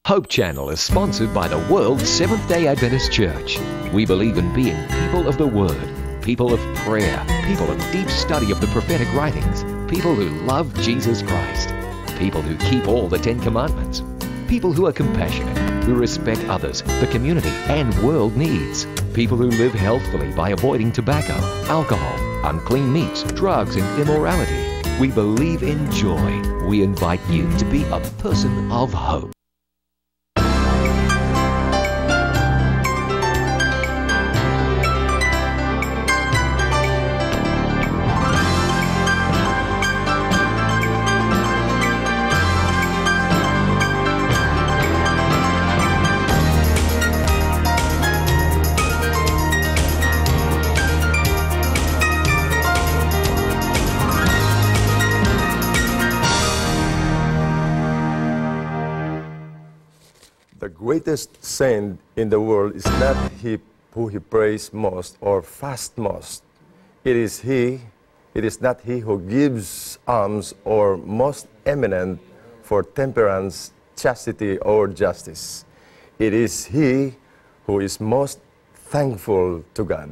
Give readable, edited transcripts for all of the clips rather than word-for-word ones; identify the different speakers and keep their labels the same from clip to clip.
Speaker 1: Hope Channel is sponsored by the World Seventh-day Adventist Church. We believe in being people of the Word, people of prayer, people of deep study of the prophetic writings, people who love Jesus Christ, people who keep all the 10 Commandments, people who are compassionate, who respect others, the community, and world needs, people who live healthfully by avoiding tobacco, alcohol, unclean meats, drugs, and immorality. We believe in joy. We invite you to be a person of hope.
Speaker 2: The greatest saint in the world is not he who he prays most or fast most. It is not he who gives alms or most eminent for temperance, chastity, or justice. It is he who is most thankful to God.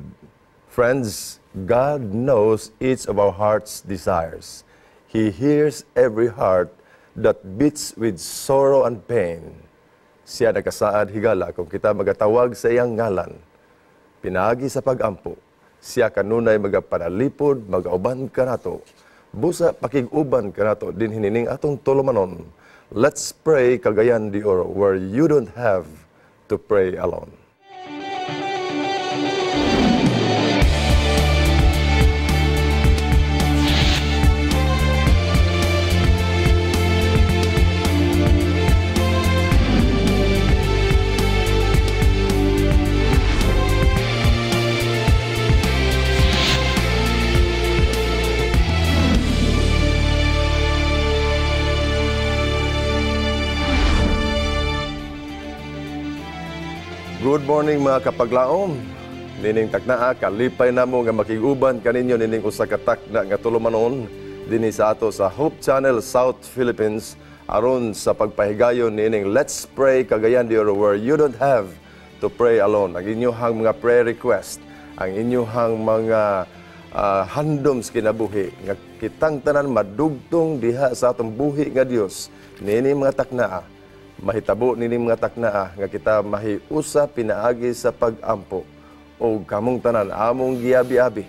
Speaker 2: Friends, God knows each of our heart's desires. He hears every heart that beats with sorrow and pain. Siya nagkasaad higala kung kita magatawag sa iyang ngalan. Pinaagi sa pagampo, siya kanunay magapanalipod, magauban ka nato. Busa pakiguban ka nato, din hinining atong tulumanon. Let's pray Cagayan de Oro, where you don't have to pray alone. Good morning mga kapaglaom. Nining taknaa, kalipay na mo nga makiguban kaninyo nining usa ka takna nga tulumanon dinhi sa ato sa Hope Channel South Philippines aron sa pagpahigayon nining Let's Pray Cagayan de Oro, where you don't have to pray alone. Ang inyong mga prayer request, ang inyong mga handoms kinabuhi nga kitang tanan madugtong diha sa atong buhi nga Dios nining mga taknaa. Mahitabo nini mga taknaa nga kita mahiusa pinaagi sa pagampo o kamong tanan among giabi-abi.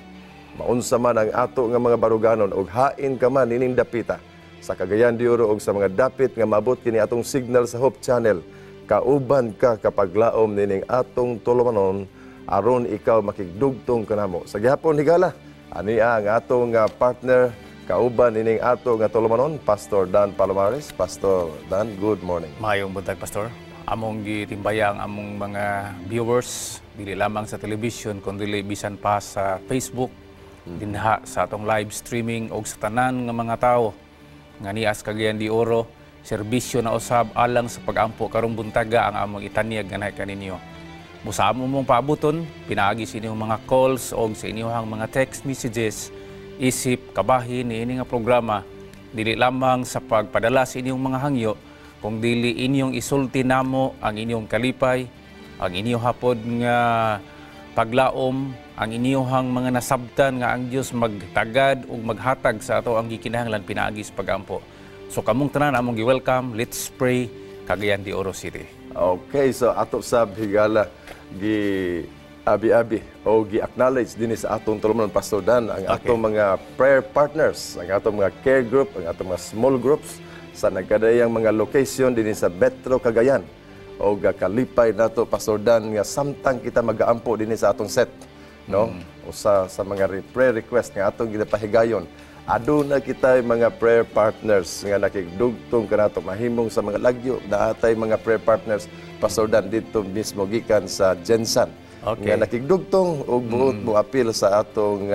Speaker 2: Maunsa man ang ato nga mga baruganon og hain ka man nining dapita sa Cagayan de Oro og sa mga dapit nga maabot kini atong signal sa Hope Channel. Kauban ka kapaglaom nining atong tulumanon aron ikaw makigdugtong kanamo. Sa gihapon higala, ania ang atong partner kauban nining ato nga tulumanon, Pastor Dan Palomares. Pastor Dan, good morning.
Speaker 3: Mayong buntag, Pastor. Among gitimbayang among mga viewers, dili lamang sa television, kundi bisan pa sa Facebook, dinha sa atong live streaming o sa tanan nga mga tao nga nias Cagayan de Oro, serbisyo na usab alang sa pagampo karong buntaga ang among itanyag nga naay kaninyo. Musamo mong paabuton, pinaagi sa inyong mga calls o sa inyong mga text messages, isip, kabahin ni ini nga programa, dili lamang sa pagpadala sa inyong mga hangyo, kung dili inyong isulti namo ang inyong kalipay, ang inyong hapod nga paglaom, ang inyong mga nasabtan nga ang Dios magtagad ug maghatag sa ato ang gikinahanglan pinaagi sa pagampo. So kamong tanan among gi-welcome, Let's Pray Cagayan de Oro City.
Speaker 2: Okay, so ato sab higala abi-abi o gi-acknowledge din sa atong tulumanon, Pastor Dan, ang atong mga prayer partners, ang atong mga care group, ang atong mga small groups sa nagkadayang mga location din sa Metro Cagayan o kalipay nato, Pastor Dan, nga samtang kita mag-aampo din sa atong set, no? O sa mga prayer request nga atong ginapahigayon. Aduna kita mga prayer partners nga nakigdugtong kanato mahimong sa mga lagyo, daatay mga prayer partners, Pastor Dan, dito mismo gikan sa Jensan.
Speaker 3: Okay.
Speaker 2: Nga nakigdugtong o buot mo apil sa atong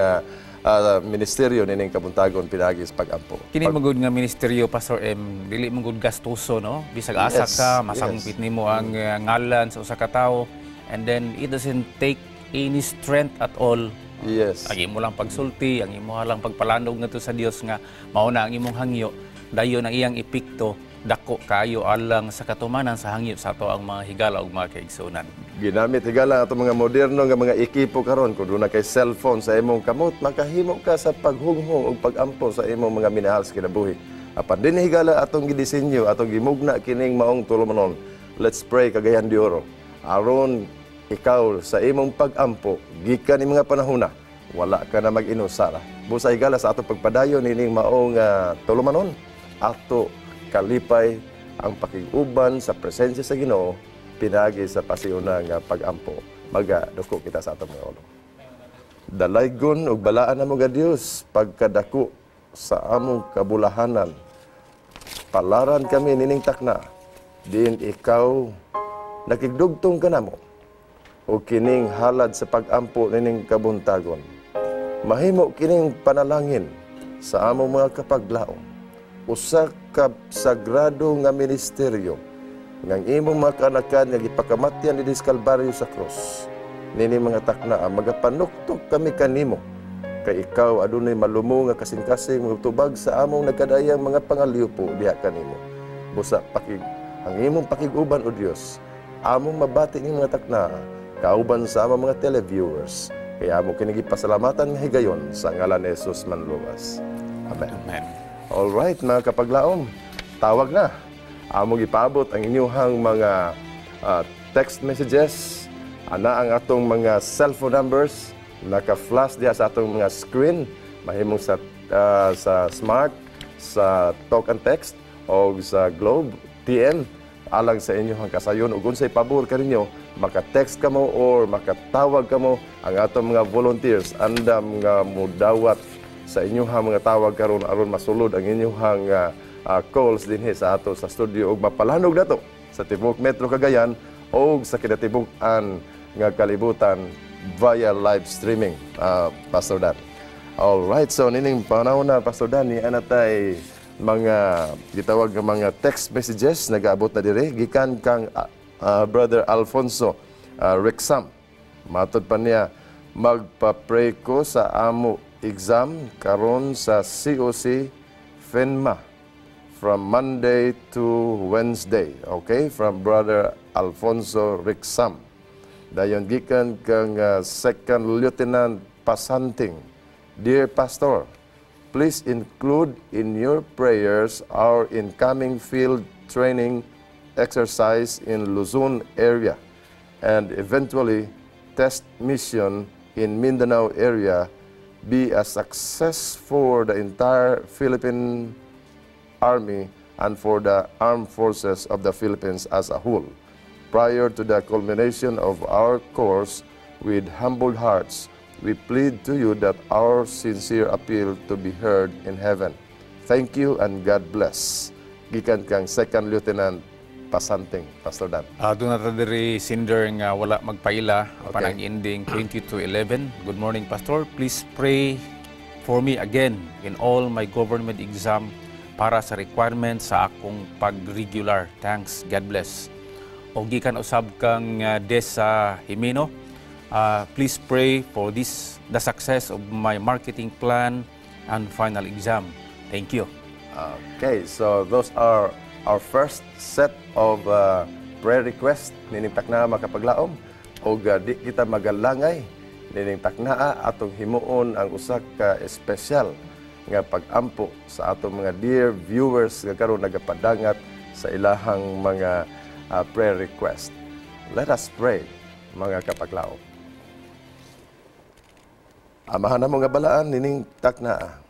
Speaker 2: ministeryo nining kabuntagon pinaagi sa pagampo.
Speaker 3: Kini magud nga ministeryo, Pastor M, dili magud gastuso, no? Bisag asa ka, masangpit nimo ang ngalan sa usa ka tawo, and then it doesn't take any strength at all.
Speaker 2: Yes.
Speaker 3: Ang imo lang pagsulti, ang imo lang pagpalandog ngadto sa Dios nga mao na ang imong hangyo, dayon ang iyang epekto dako kayo alang sa katumanan sa hangyo sa ato ang mga higala ug mga kaigsunan.
Speaker 2: Ginamit higala ato mga moderno nga mga ekipo karon kun na kay cellphone sa imong kamot, makahimo ka sa paghunghong ug pagampo sa imong mga minahal sa kinabuhi. Apan din higala atong gidisenyo, atong gimugna kining maong tulumanon. Let's pray kagayan di oro. Aron ikaw sa imong pagampo gikan ni mga panahona, wala ka na mag-inusara. Busa higala sa atong pagpadayon ining maong tulumanon, ato kalipay ang pakiguban sa presensya sa Ginoo pinagi sa pasiuna nga pagampo. Magadako kita sa atong mga ulo. Dalaygon ug balaan namo ga Dios pagkadako sa among kabulahanan. Palaran kami nining takna, din ikaw nakigdugtong ka namo o kining halad sa pagampo nining kabuntagon. Mahimo kining panalangin sa among mga kapaglaom. Usa ka sagrado nga ministeryo ngang imong mga kaanakan nga gipakamatyan ni Kalbaryo sa krus. Nini mga takna, magapanuktok kami kanimo. Kay ikaw adunay malumo nga kasing-kasing tubag sa among nagkadayang mga pangaliupo diha kanimo. Busa ang imong pakiguban o Dios, among mabati ning mga takna, kauban sa among mga televiewers. Kaya amo kini gipasalamatan nga higayon sa ngalan ni Jesus manluwas. Amen.
Speaker 3: Amen.
Speaker 2: Alright mga kapaglaom, tawag na. Among ipaabot ang inyuhang mga text messages, ana ang atong mga cellphone numbers, naka-flash diya sa atong mga screen, mahimong sa smart, sa talk and text, o sa Globe, TN, alang sa inyong kasayon. Ug unsay pabor kaninyo, maka-text ka mo or makatawag ka mo, ang atong mga volunteers, andam nga mudawat sa inyong mga tawag karon aron masulod ang inyong calls dinhi sa ato sa studio ug mapalanog nato sa tibok Metro Cagayan o sa kinatibuk-an nga kalibutan via live streaming, Pastor Dan. All right, so nining panahon na Pastor Dan ni anatay mga gitawag nga mga text messages nagaabot na dire gikan kang Brother Alfonso Rexam. Matod pa niya, magpa-pray ko sa amo exam karon sa COC FENMA from Monday to Wednesday. Okay? From Brother Alfonso Rexam. Dayon gikan kang Second Lieutenant Pasanting. Dear Pastor, please include in your prayers our incoming field training exercise in Luzon area and eventually test mission in Mindanao area be a success for the entire Philippine Army and for the armed forces of the Philippines as a whole. Prior to the culmination of our course, with humbled hearts, we plead to you that our sincere appeal to be heard in heaven. Thank you and God bless. Gikan kang Second Lieutenant Pasanting, Pastor Dan.
Speaker 3: Doon na diri sender nga wala magpaila,
Speaker 2: Okay.
Speaker 3: panang ending 22-11. Good morning, Pastor. Please pray for me again in all my government exam para sa requirements sa akong pag-regular. Thanks. God bless. O gikan usab kang Desa Jimeno, please pray for the success of my marketing plan and final exam. Thank you.
Speaker 2: Okay, so those are our first set of prayer requests nining takna makapaglaom o di kita magalangay nining taknaa atong himuon ang usa ka espesyal nga pag-ampo sa atong mga dear viewers nga karon nagapadangat sa ilahang mga prayer request. Let us pray, mga kapaglaom. Amahan namo nga balaan nining taknaa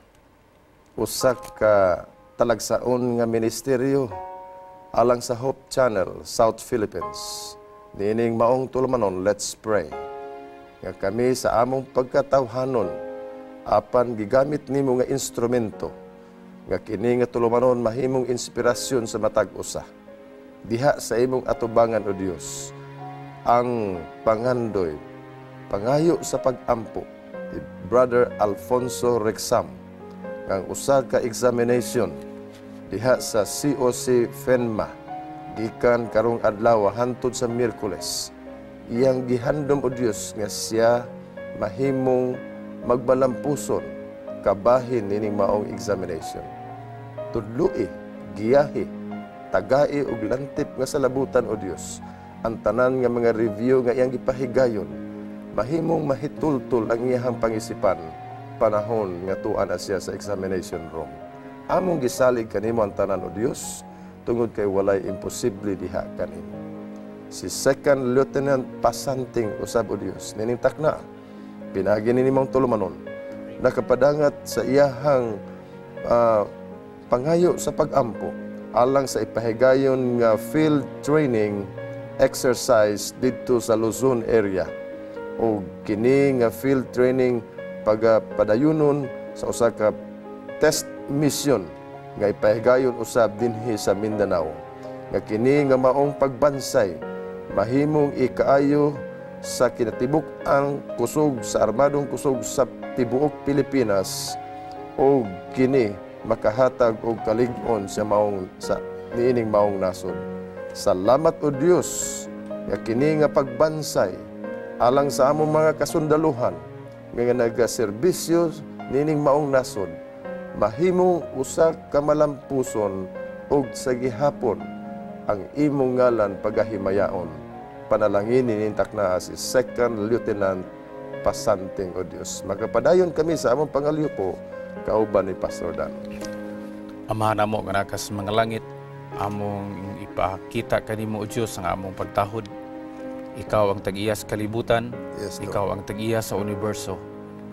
Speaker 2: usa ka talagsaon nga ministeryo alang sa Hope Channel, South Philippines. Nining maong tulumanon, let's pray. Nga kami sa among pagkatawhanon, apan gigamit nimo nga instrumento, nga kini nga tulumanon mahimong inspirasyon sa matag usa. Diha sa imong atubangan o Dios, ang pangandoy, pangayo sa pag-ampo, ni Brother Alfonso Rexam, ang usa ka examination, diha sa COC FENMA, gikan karong adlaw hantod sa Miyerkules. Iyang gihandom o Dios nga siya mahimong magbalampuson kabahin nining maong examination. Tudloi, giyahi, tagai ug lantip nga salabutan o Dios. Ang tanan nga mga review nga iyang gipahigayon, mahimong mahitultul ang iyang pangisipan panahon nga tuan na siya sa examination room. Among gisalig kanimo ang tanan o Dios, tungod kay walay imposible diha kanimo. Si Second Lieutenant Pasanting usab o Dios, nining takna, pinagi ni nimong tulumanon, nakapadangat sa iyahang pangayo sa pag-ampo, alang sa ipahigayon nga field training exercise dito sa Luzon area. O kini nga field training pagpadayunon sa usa ka test mission nga ipahigayon usab dinhi sa Mindanao. Nga kini nga maong pagbansay mahimong ikaayo sa kinatibuk-ang kusog sa armadong kusog sa tibuok Pilipinas o kini makahatag og kalig-on sa niining maong nasod. Salamat o Dios nga kini nga pagbansay alang sa among mga kasundaluhan nga nagaserbisyo nining maong nasod, mahimong usa ka malampuson og sa gihapon ang imong ngalan pagahimayaon. Panalangin ninintak na si Second Lieutenant Pasanting o Dios. Magapadayon kami sa among pangaliupo kauban ni Pastor Dan.
Speaker 3: Amahan namo nga nakas mga langit, among ipakita kanimo o Dios ang among pagtahod. Ikaw ang tag-iya sa kalibutan,
Speaker 2: Yes, Lord.
Speaker 3: ikaw ang tag-iya sa universo.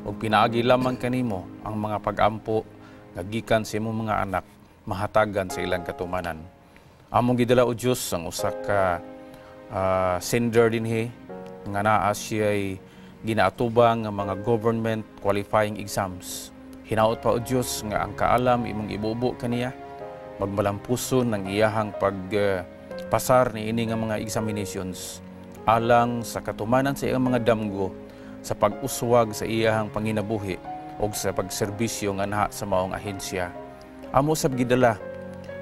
Speaker 3: Ug pinaagi lamang kanimo ang mga pag-ampo nga gikan sa imong mga anak mahatagan sa ilang katumanan. Among gidala o Dios ang usa ka sender dinhi nga naa siya'y ginaatubang nga mga government qualifying exams. Hinaot pa o Dios nga ang kaalam imong ibubo kaniya, magmalampuson ng iyahang pagpasar ni ini nga mga examinations alang sa katumanan sa iyang mga damgo sa pag-uswag sa iyahang panginabuhi o sa pagserbisyo nga naha sa maong ahensya. Amo sab gidala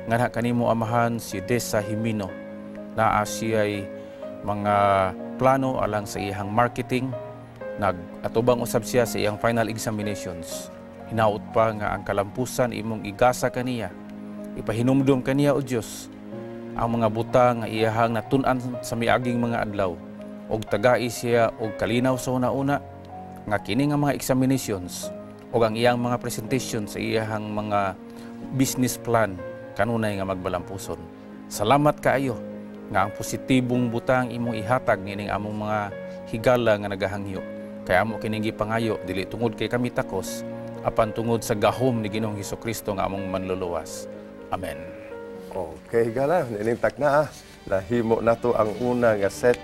Speaker 3: nga naha kanimo amahan si Desa Himino, naa siya'y mga plano alang sa iyang marketing, nag-atubang usab siya sa iyang final examinations. Hinaot pa nga ang kalampusan imong igasa kaniya, ipahinumdum kaniya o Dios ang mga butang nga iyahang natun-an sa miaging mga adlaw og tagai siya og kalinaw sa una-una nga kini nga mga examinations og ang iyang mga presentation sa iyahang mga business plan kanunay nga magbalampuson. Salamat kaayo nga ang positibong butang imong ihatag nining among mga higala nga nagahangyo. Kaya amo kining gipangayo dili tungod kay kami takos, apan tungod sa gahom ni Ginoong Hesukristo nga among manluluwas. Amen.
Speaker 2: Okay, gala, ninintak na. Nahimo na to ang una nga set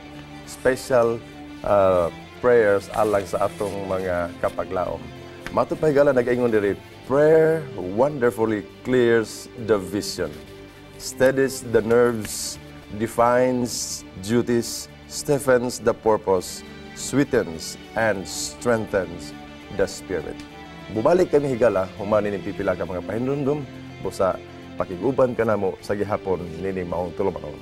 Speaker 2: special prayers alang sa atong mga kapaglaom. Matupay gala nag-ingon diri, prayer wonderfully clears the vision, steadies the nerves, defines duties, stiffens the purpose, sweetens and strengthens the spirit. Bubalik kami higala, humanin ng pipila ka mga pahinumdum, busa pakiguban ka na mo sa gihapon nini maong tulumanon.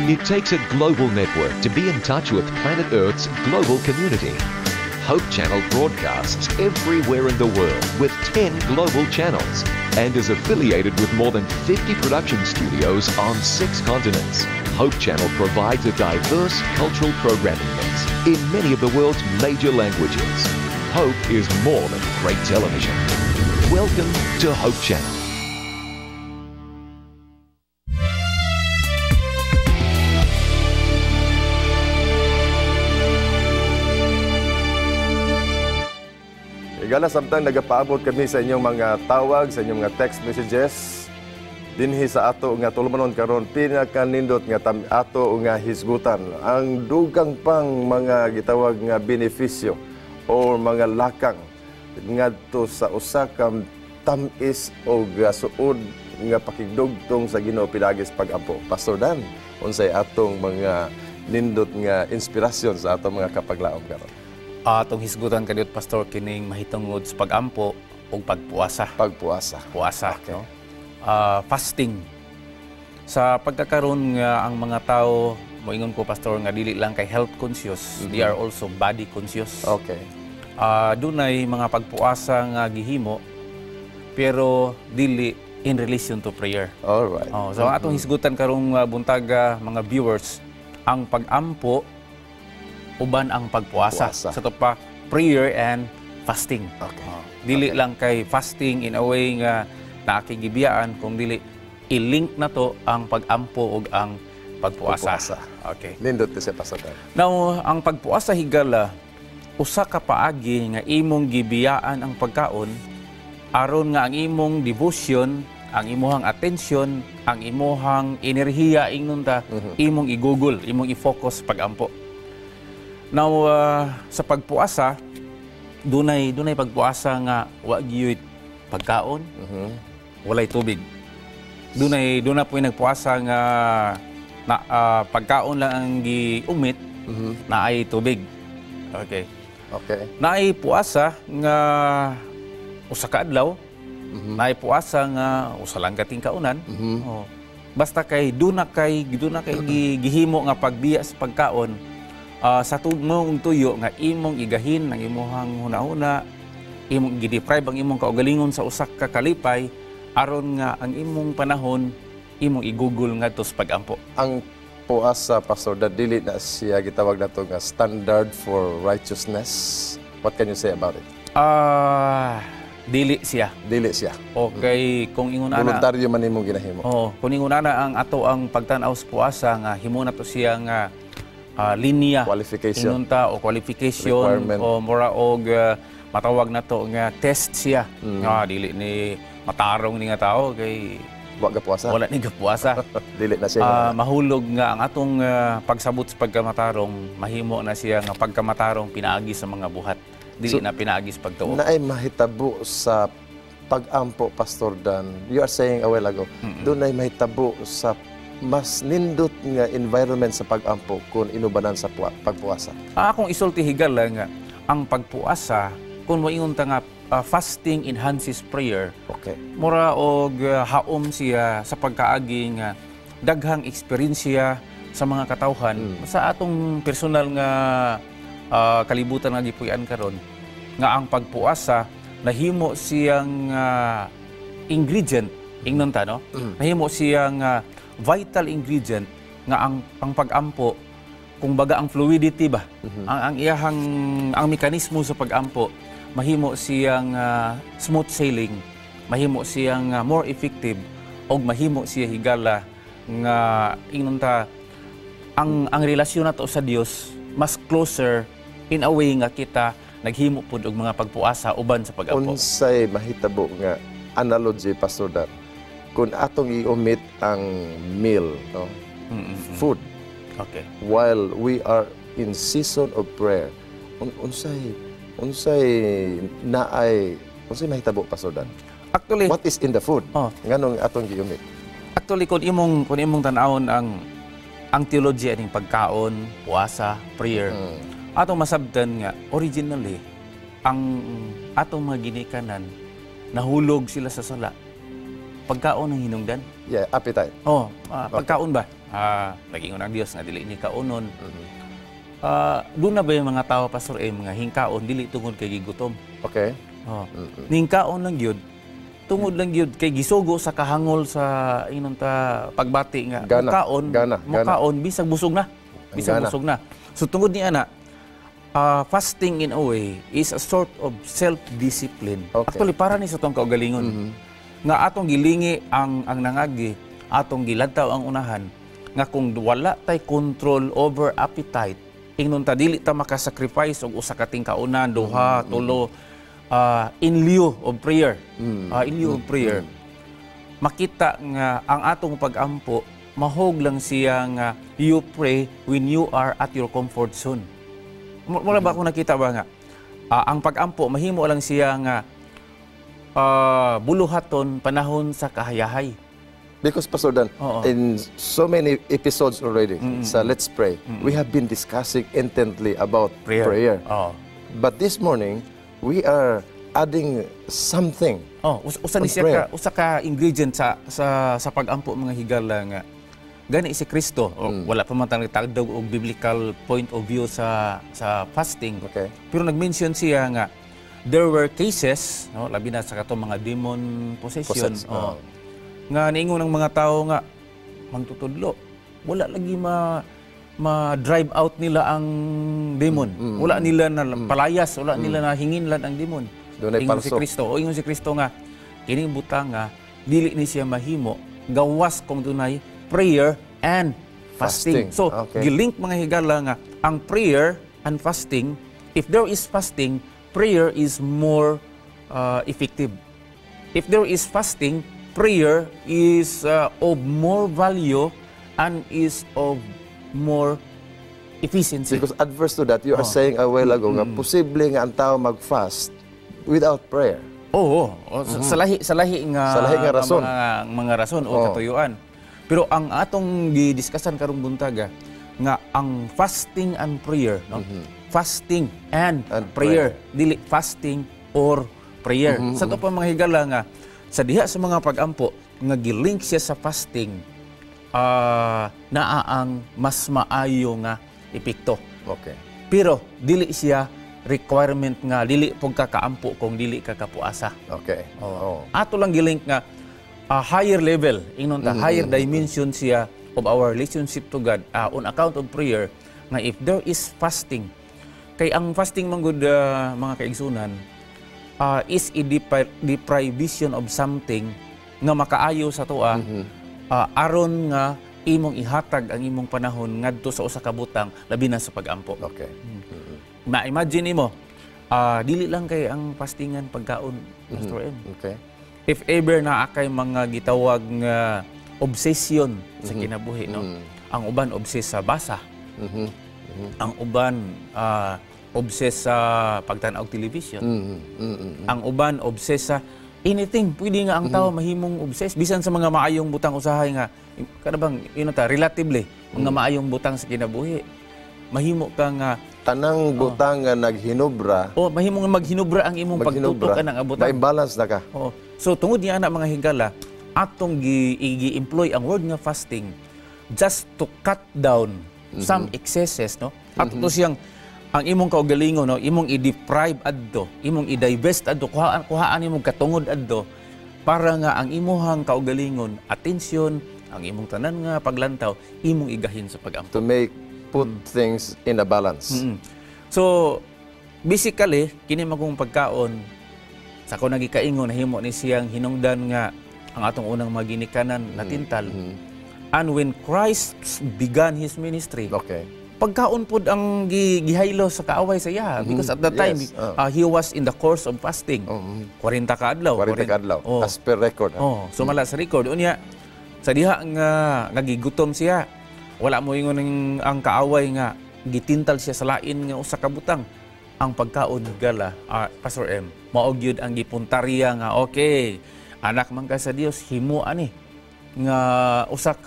Speaker 1: It takes a global network to be in touch with planet Earth's global community. Hope Channel broadcasts everywhere in the world with 10 global channels and is affiliated with more than 50 production studios on 6 continents. Hope Channel provides a diverse cultural programming mix in many of the world's major languages. Hope is more than great television. Welcome to Hope Channel.
Speaker 2: Igala samtang nagapaabot kami sa inyong mga tawag, sa inyong mga text messages dinhi sa ato nga tulumanon karon, pinakanindot nga ato nga hisgutan ang dugang pang mga gitawag nga benepisyo o mga lakang ngadto sa usa ka tamis o suod nga pakigdugtong sa Ginoo pinagis pag-ampo. Pastor Dan, unsay atong mga nindot nga inspirasyon sa atong mga kapaglaom karon?
Speaker 3: Atong hisgutan kaniut Pastor kining mahitungod sa pag-ampo o pagpuasa.
Speaker 2: Pagpuasa.
Speaker 3: Puasa,
Speaker 2: Okay.
Speaker 3: no? Fasting. Sa pagkakaroon nga ang mga tao moingon ko pastor nga dili lang kay health conscious, they are also body conscious.
Speaker 2: Okay.
Speaker 3: Dunay mga pagpuasa nga gihimo pero dili in relation to prayer.
Speaker 2: All right.
Speaker 3: So atong hisgutan karong buntaga mga viewers, ang pag-ampo uban ang pagpuasa.
Speaker 2: Puasa.
Speaker 3: Sa to pa prayer and fasting.
Speaker 2: Okay.
Speaker 3: Dili lang kay fasting in a way nga nakikigibiyaan, kung dili i-link na to ang pag-ampo ug ang pagpuasa. Okay.
Speaker 2: Nindot siya, Pastor Dan.
Speaker 3: Now, ang pagpuasa higala, usa ka paagi nga imong gibiyaan ang pagkaon aron nga ang imong devotion, ang imong attention, ang imong enerhiya ingon ta, imong igugol, imong i-focus pag-ampo. Now, sa pagpuasa, dunay pagpuasa nga wa gyud pagkaon, walay tubig. Dunay po nagpuasa nga pagkaon lang ang giumit, na ay tubig. Okay. Naay puasa nga usa ka adlaw, naay puasa nga usa lang kating kaunan. Basta kay duna kay gihimo nga pagbiya sa pagkaon, sa tugmong tuyo nga imong igahin ang imong hunahuna, imong gideprive ang imong kaugalingon sa usa ka kalipay aron nga ang imong panahon imong igugol ngadto sa pag-ampo.
Speaker 2: Ang puasa, Pastor, dili na siya gitawag nato nga standard for righteousness. What can you say about it?
Speaker 3: Dili siya.
Speaker 2: Dili siya.
Speaker 3: Okay, kung ingon ana
Speaker 2: voluntaryo man imong ginahimo.
Speaker 3: Kung ingon ana ang ato ang pagtan-aw sa puasa nga himo na to siya nga linya,
Speaker 2: qualification,
Speaker 3: inunta o qualification,
Speaker 2: requirement,
Speaker 3: o mura og matawag na to nga test siya. Dili ni matarong ni nga tao kay wala ni gapuasa.
Speaker 2: Dili na siya.
Speaker 3: Mahulog nga ang atong pagsabot sa pagkamatarong, mahimo na siya nga pagkamatarong pinaagi sa mga buhat. Dili na pinaagi sa pagtuo.
Speaker 2: Naay mahitabo sa pag-ampo, Pastor Dan. You are saying a while ago, doon ay mahitabo sa mas nindot nga environment sa pag-ampo kung inubanan sa pagpuasa.
Speaker 3: Akong isulti higala nga ang pagpuasa kung moingon ta nga fasting enhances prayer.
Speaker 2: Okay.
Speaker 3: Mura og haom siya sa pagkaagi nga daghang eksperyensya sa mga katawhan sa atong personal nga kalibutan nga gipuy-an karon nga ang pagpuasa nahimo siyang ingredient ingnon ta no. Nahimo siyang vital ingredient nga ang pag-ampo, kung baga ang fluidity ba, ang iyahang ang mekanismo sa pag-ampo mahimo siyang smooth sailing, mahimo siyang more effective, og mahimo siya higala nga ingnon ta ang relasyon nato sa Dios mas closer in a way nga kita naghimo pud og mga pagpuasa uban sa pag-ampo.
Speaker 2: Unsay mahitabo nga analogy, Pastor Dan, kung atong i-omit ang meal, no? Food, while we are in season of prayer, unsay mahitabo, Pastor Dan?
Speaker 3: Actually,
Speaker 2: what is in the food? Nganong atong gi-omit?
Speaker 3: Actually, kung imong tan-awon ang theology aning pagkaon, puasa, prayer, atong masabtan nga originally ang atong mga ginikanan nahulog sila sa sala. Pagkaon ang hinungdan.
Speaker 2: Yeah, appetite.
Speaker 3: Pagkaon ba? Nag-ingon ang Dios nga dili ni kaunon. Doon na ba yung mga tao, Pastor M, nga hingkaon dili tungod kay gigutom.
Speaker 2: Okay.
Speaker 3: Hingkaon lang gyud. Tungod lang gyud kay gisugo sa kahangol sa inon ta pagbati nga kaon bisag busog na. Bisag busog na. So tungod ni ana fasting in a way is a sort of self-discipline. Actually, para ni sa itong kaugalingon. Nga atong gilingi ang nangagi, atong giladtaw ang unahan, nga kung wala tay control over appetite, ingnon ta dili ta makasacrifice og usa ka tingkaunan, duha, tulo, in lieu of prayer. In lieu of prayer. Makita nga ang atong pag-ampo, mahog lang siya nga you pray when you are at your comfort zone. Mula ba kung nakita ba nga, ang pag-ampo, mahimo lang siya nga buluhaton panahon sa kahayahay.
Speaker 2: Because, Pastor Dan, in so many episodes already sa Let's Pray, we have been discussing intently about prayer. But this morning, we are adding something.
Speaker 3: Usa ni siya usa ka ingredient sa pag-ampo mga higala nga gani si Kristo, wala pa man tayong tagdaw og biblical point of view sa fasting.
Speaker 2: Okay.
Speaker 3: Pero nag-mention siya nga there were cases, no, labi na sa katong mga demon possession, nga niingon ng mga tao nga magtutudlo. Wala lagi ma-drive out nila ang demon. Wala nila na palayas, wala nila na hinginlan ang demon. Ingon si Kristo, ingon si Kristo nga kining butang nga dili ni siya mahimo gawas kung dunay prayer and fasting. So, gilink mga higala nga ang prayer and fasting, if there is fasting, prayer is more effective. If there is fasting, prayer is of more value and is of more efficiency.
Speaker 2: Because adverse to that, you are saying a while ago nga posible nga ang tao mag-fast without prayer.
Speaker 3: Sa lahi nga
Speaker 2: rason.
Speaker 3: Mga rason o katuyuan. Pero ang atong gidiskusan karong buntaga nga ang fasting and prayer, no? Fasting and prayer, dili fasting or prayer. Sa to pa mga higala nga sa diha sa mga pag-ampo nga gilink siya sa fasting, naa ang mas maayo nga epekto.
Speaker 2: Okay.
Speaker 3: Pero dili siya requirement nga dili pug kakaampo kung dili ka kapuasa.
Speaker 2: Okay.
Speaker 3: Ato lang gilink nga higher level, ingnon ta higher dimension siya of our relationship to God on account of prayer nga if there is fasting. Kay ang fasting man gud mga kaigsunan is a deprivation of something nga makaayo sa toa aron nga imong ihatag ang imong panahon ngadto sa usa ka butang labi na sa pag-ampo.
Speaker 2: Okay.
Speaker 3: Ma-imagine nimo dili lang kay ang fastingan pagkaon, Pastor M.
Speaker 2: Okay.
Speaker 3: If ever na akay mga gitawag nga obsession sa kinabuhi, no? Ang uban obses sa basa. Ang uban obses sa pagtan-og television. Ang uban obses sa anything. Pwede nga ang tao mahimong obses bisan sa mga maayong butang usahay nga kada bang relatively mga maayong butang sa kinabuhi. Mahimo ka nga
Speaker 2: tanang butang nga naghinubra.
Speaker 3: Mahimo nga maghinubra ang imong pagtutok kanang butang.
Speaker 2: May balance na ka.
Speaker 3: So tungod niya na mga higala, atong gi-employ ang word nga fasting just to cut down some excesses, no? At to siyang ang imong kaugalingon, no, imong i-deprive adto, imong i-divest adto, kuhaan imong katungod adto para nga ang imong kaugalingon, atensyon, ang imong tanan nga paglantaw, imong igahin sa pag-ampo.
Speaker 2: To put things in a balance.
Speaker 3: So basically kini magong pagkaon sa ko nagikaingon nahimo ni siyang hinungdan nga ang atong unang maginikanan na tintal. And when Christ began his ministry, pagkaon pud ang gihaylo sa kaaway sa iya because at that time he was in the course of fasting. 40 ka adlaw.
Speaker 2: 40 ka adlaw. As per record.
Speaker 3: So mala sa record unya sa diha nga nagigutom siya. Wala mo ingon ang kaaway nga gitintal siya sa lain nga usa ka butang. Ang pagkaon gala, Pastor M, maog yun ang gipuntarya nga okay, anak man ka sa Dios himuan ni nga usa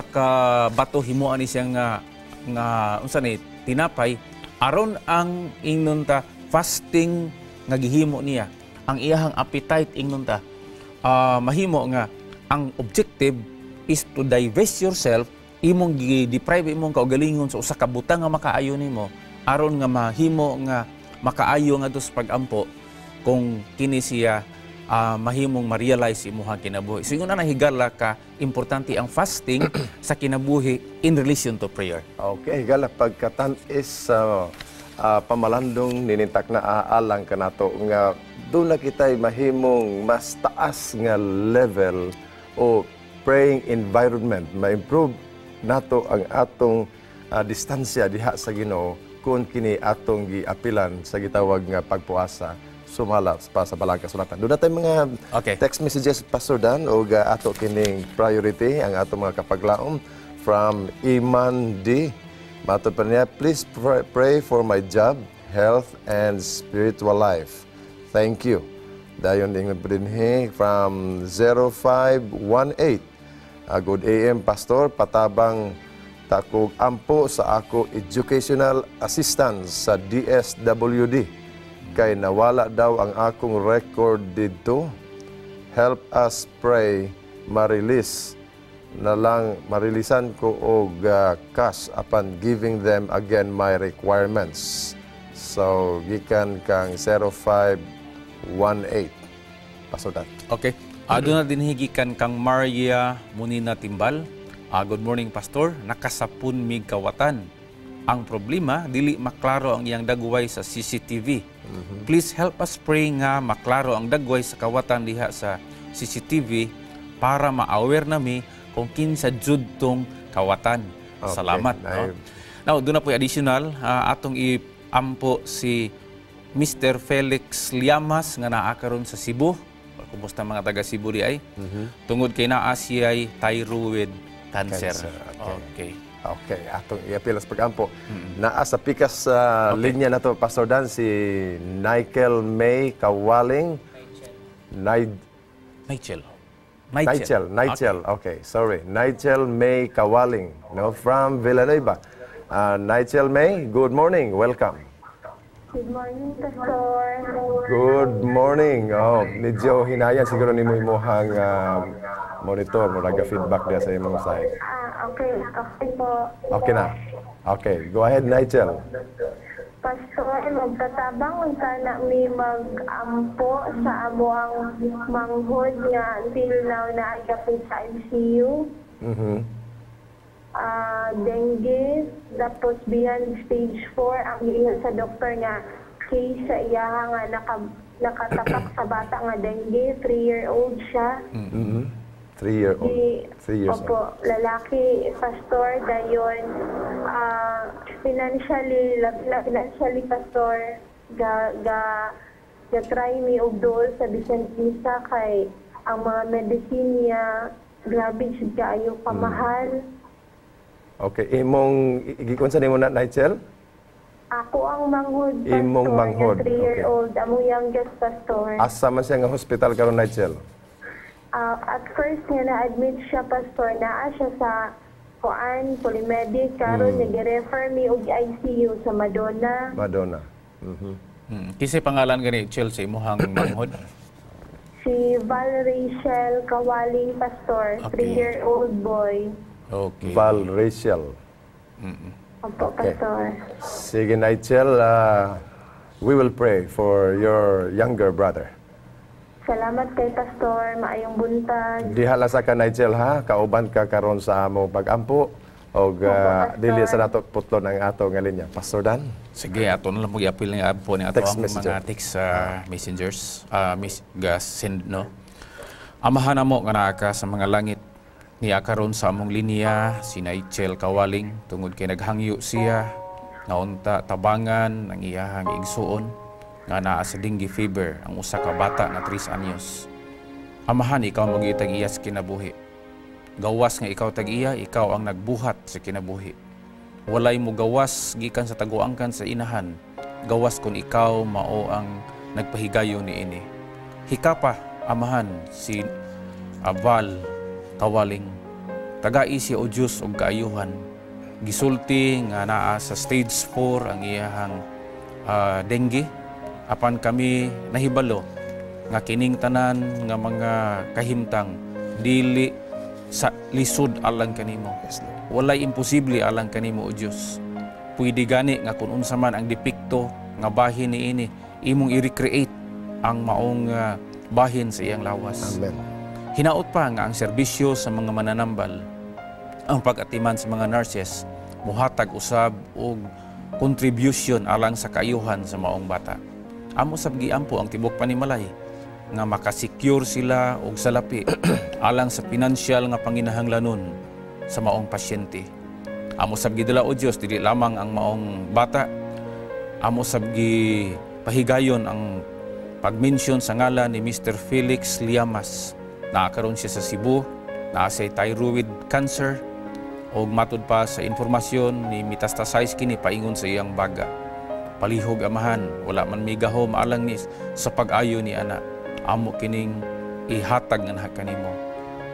Speaker 3: ka bato himuan ni siya nga unsa ni tinapay aron ang ingnon ta fasting nga gihimo niya. Ang iyahang appetite ingnon ta mahimo nga ang objective is to divest yourself, imong gi-deprive imong kaugalingon sa usa ka butang nga makaayo nimo aron nga mahimo nga makaayo nga sa pag-ampo kung kini siya mahimong ma-realize imuhang kinabuhi. So yun na higala ka importante ang fasting sa kinabuhi in relation to prayer.
Speaker 2: Okay, higala pagkatanis sa pamalandong ninintak na aalang ka nato nga doon na kita'y mahimong mas taas nga level o praying environment, ma-improve nato ang atong distansya diha sa Ginoo kung kini atong giapilan sa gitawag nga pagpuasa sumala pa sa balang kasulatan. Doon natin mga text messages, Pastor Dan, o ato kining priority ang atong mga kapaglaom from Iman D. Matod pa niya, please pray for my job, health, and spiritual life. Thank you. Dayon ingon po din from 0518. Good AM, Pastor. Patabang takog ampo sa ako educational assistance sa DSWD. Kay nawala daw ang akong record dito. Help us pray ma-release na lang marilisan ko og cash upon giving them again my requirements. So, gikan kang 0518. Pastor Dan.
Speaker 3: Okay. Doon na dinhigikan kang Maria Munina Timbal. Good morning, Pastor. Nakasapun mig kawatan. Ang problema, dili maklaro ang iyang dagway sa CCTV. Please help us pray nga maklaro ang dagway sa kawatan diha sa CCTV para ma-aware nami kung kinsa jud tong kawatan.
Speaker 2: Okay.
Speaker 3: Salamat. No? Now, doon na po additional, atong iampo si Mr. Felix Liamas nga naa karon sa Cebu. Kumusta mga taga Cebu di ay? Tungod kay naa siya ay thyroid cancer. Okay.
Speaker 2: Okay, atong i-apilas pag-ampo. Naa sa pikas linya na to, Pastor Dan, si Nigel May Kawaling.
Speaker 3: Nigel.
Speaker 2: Okay, sorry. Nigel May Kawaling, no, from Villanueva. Nigel May, good morning. Welcome.
Speaker 4: Good morning, Pastor.
Speaker 2: Good morning. Oh, medyo hinayan siguro nimo imuhang monitor mo feedback dia sa imong side.
Speaker 4: Okay. Okay po.
Speaker 2: Okay na. Okay, go ahead, Nigel.
Speaker 4: Pastor, magtatabang sana may mag-ampo sa amuang manghod nga until now na agapit sa ICU. Dengue, tapos beyond stage 4, ang giingon sa doktor nga case sa iyaha nga nakatapak sa bata nga dengue, 3-year-old siya.
Speaker 2: 3-year-old. 3 years old.
Speaker 4: Opo, lalaki, pastor, dayon, financially, pastor, try me og dol sa bisan isa kay ang mga medicine niya, grabe siya kayo kamahal.
Speaker 2: Okay, gikunsa nimo na, Nigel?
Speaker 4: Ako ang manghod, pastor,
Speaker 2: Imong manghod,
Speaker 4: 3-year-old, among youngest pastor.
Speaker 2: Asa man siya nga hospital karon, Nigel?
Speaker 4: At first nga na-admit siya, pastor, naa siya sa Polymedic, karon nag-refer me og ICU sa Madonna.
Speaker 3: Kisay pangalan gani, Chelsea, imuhang manghod?
Speaker 4: Si Val Rachel Kawaling, pastor, 3-year-old boy.
Speaker 3: Okay.
Speaker 2: Val Rachel.
Speaker 4: Opo,
Speaker 2: Okay.
Speaker 4: pastor.
Speaker 2: Sige, Nigel, we will pray for your younger brother.
Speaker 4: Salamat kay pastor, maayong buntag.
Speaker 2: Diha lang sa ka, Nigel, ha? Kauban ka karon sa among pag-ampo og dili sa nato putlon ang ato nga linya. Pastor Dan?
Speaker 3: Sige, ato na lang po i-appeal ng po ni ato
Speaker 2: Text
Speaker 3: ang
Speaker 2: messenger.
Speaker 3: mga text messengers, send, no? Amahan na mo nga naa ka sa mga langit, niya karon sa among linya, si Nigel Kawaling, tungod kay naghangyo siya, naunta tabangan ng iyahang igsuon, nga naa sa dengue fever ang usa ka bata na 3 anyos. Amahan, ikaw mag-itag iya sa kinabuhi. Gawas nga ikaw tag-iya, ikaw ang nagbuhat sa kinabuhi. Walay mo gawas gikan sa taguangkan sa inahan. Gawas kung ikaw mao ang nagpahigayon niini. Hikapa, amahan, si Val Kawaling. Tagai siya o Diyos o kaayuhan. Gisulti nga naa sa stage 4 ang iyahang dengue. Apan kami nahibalo nga kining tanan nga mga kahimtang dili sa lisod alang kanimo. Walay imposible alang kanimo o Dios. Pwede gani nga kung unsa man ang depekto nga bahin niini, imong i-recreate ang maong bahin sa iyang lawas.
Speaker 2: Amen.
Speaker 3: Hinaot pa nga ang serbisyo sa mga mananambal, ang pag-atiman sa mga nurses, muhatag usab og contribution alang sa kaayuhan sa maong bata. Amo sab giampo ang tibok panimalay nga makasecure sila og salapi alang sa pinansyal nga panginahanglanon sa maong pasyente. Amo sab gidala o Dios dili lamang ang maong bata, amo sab gi pahigayon ang pag-mention sa ngalan ni Mr. Felix Liamas. Naakaroon siya sa Cebu, naa siya thyroid cancer, og matud pa sa informasyon ni metastasize kini paingon sa iyang baga. Palihog amahan, wala man migahom alang ni sa pag-ayo ni ana. Amo kining ihatag nga kanimo.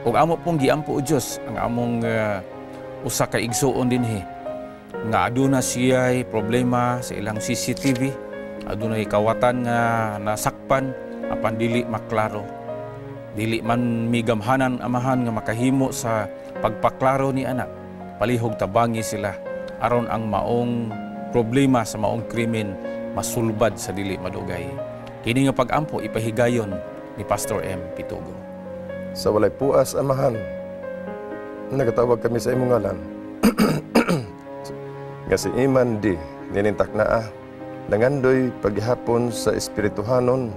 Speaker 3: Ug amo pong giampo o Dios ang among usa ka igsuon dinhi nga aduna siya'y problema sa ilang CCTV, adunay kawatan nga nasakpan apan dili maklaro. Dili man migamhanan amahan nga makahimo sa pagpaklaro ni anak, palihog tabangi sila aron ang maong problema sa maong krimen masulbad sa dili madugay. Kini nga pag-ampo ipahigayon ni Pastor M. Pitugo.
Speaker 2: Sa walay puas, Amahan, nagatawag kami sa imong ngalan. Nga si Iman di ninintak naa, nangandoy paghihapon sa espirituhanon,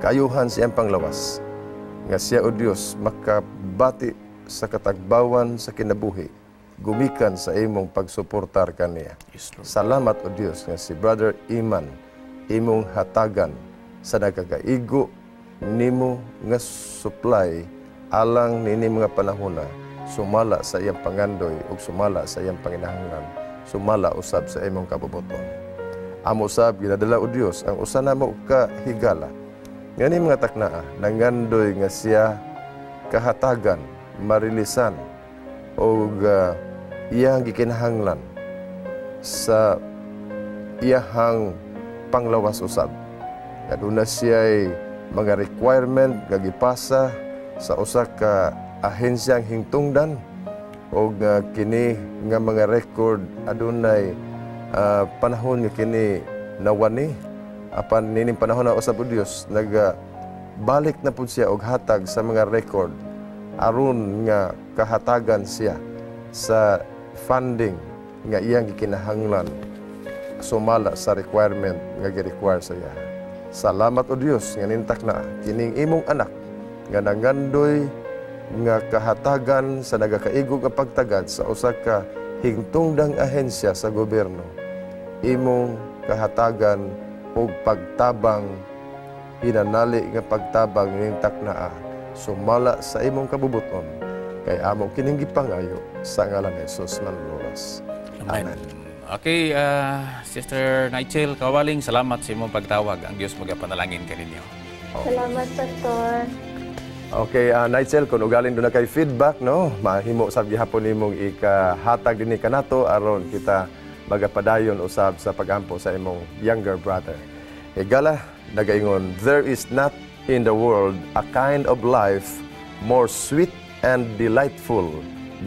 Speaker 2: kayuhan siyang panglawas. Nga siya o Diyos makabati sa katagbawan sa kinabuhi, gumikan sa imong pagsuportar kaniya. Salamat o Diyos nga si Brother Iman, imong hatagan sa nagkakaigo nimo nga supply alang nini mga panahona, sumala sa iyang pangandoy ug sumala sa iyang panginahanglan, sumala usab sa imong kabubuton. Amo usab ginadala o Dios ang usa namo ka higala ngani mga taknaa nangandoy nga siya kahatagan marilisan og iyang gikinahanglan sa iyahang panglawas usab. Aduna siya'y mga requirement nga gipasa sa usa ka ahensyang hingtungdan o kini nga mga record adunay panahon nga kini nawani apan nining panahon na usab o Dios balik na pud siya og hatag sa mga record aron nga kahatagan siya sa funding nga iyang gikinahanglan sumala sa requirement nga gi-require sa iya. Salamat o Dios nga nintak na kining imong anak nga nangandoy nga kahatagan sa nagakaigog nga pagtagad sa usa ka hingtungdang ahensya sa gobyerno. Imong kahatagan og pagtabang hinanali nga pagtabang nintak na sumala sa imong kabubuton kay amo kining gipangayo sa ngalan ni Jesus manluwas. Amen.
Speaker 3: Okay, Sister Nigel Kawaling, salamat sa imong pagtawag. Ang Diyos magapanalangin kaninyo.
Speaker 4: Salamat, Pastor.
Speaker 2: Okay, Nigel, kung ugaling doon na kay feedback, no? Mahimo usab gihapon nimong ikahatag dinhi kanato aron kita magapadayon usab sa pagampo sa imong younger brother. Higala, nagaingon, there is not in the world a kind of life more sweet and delightful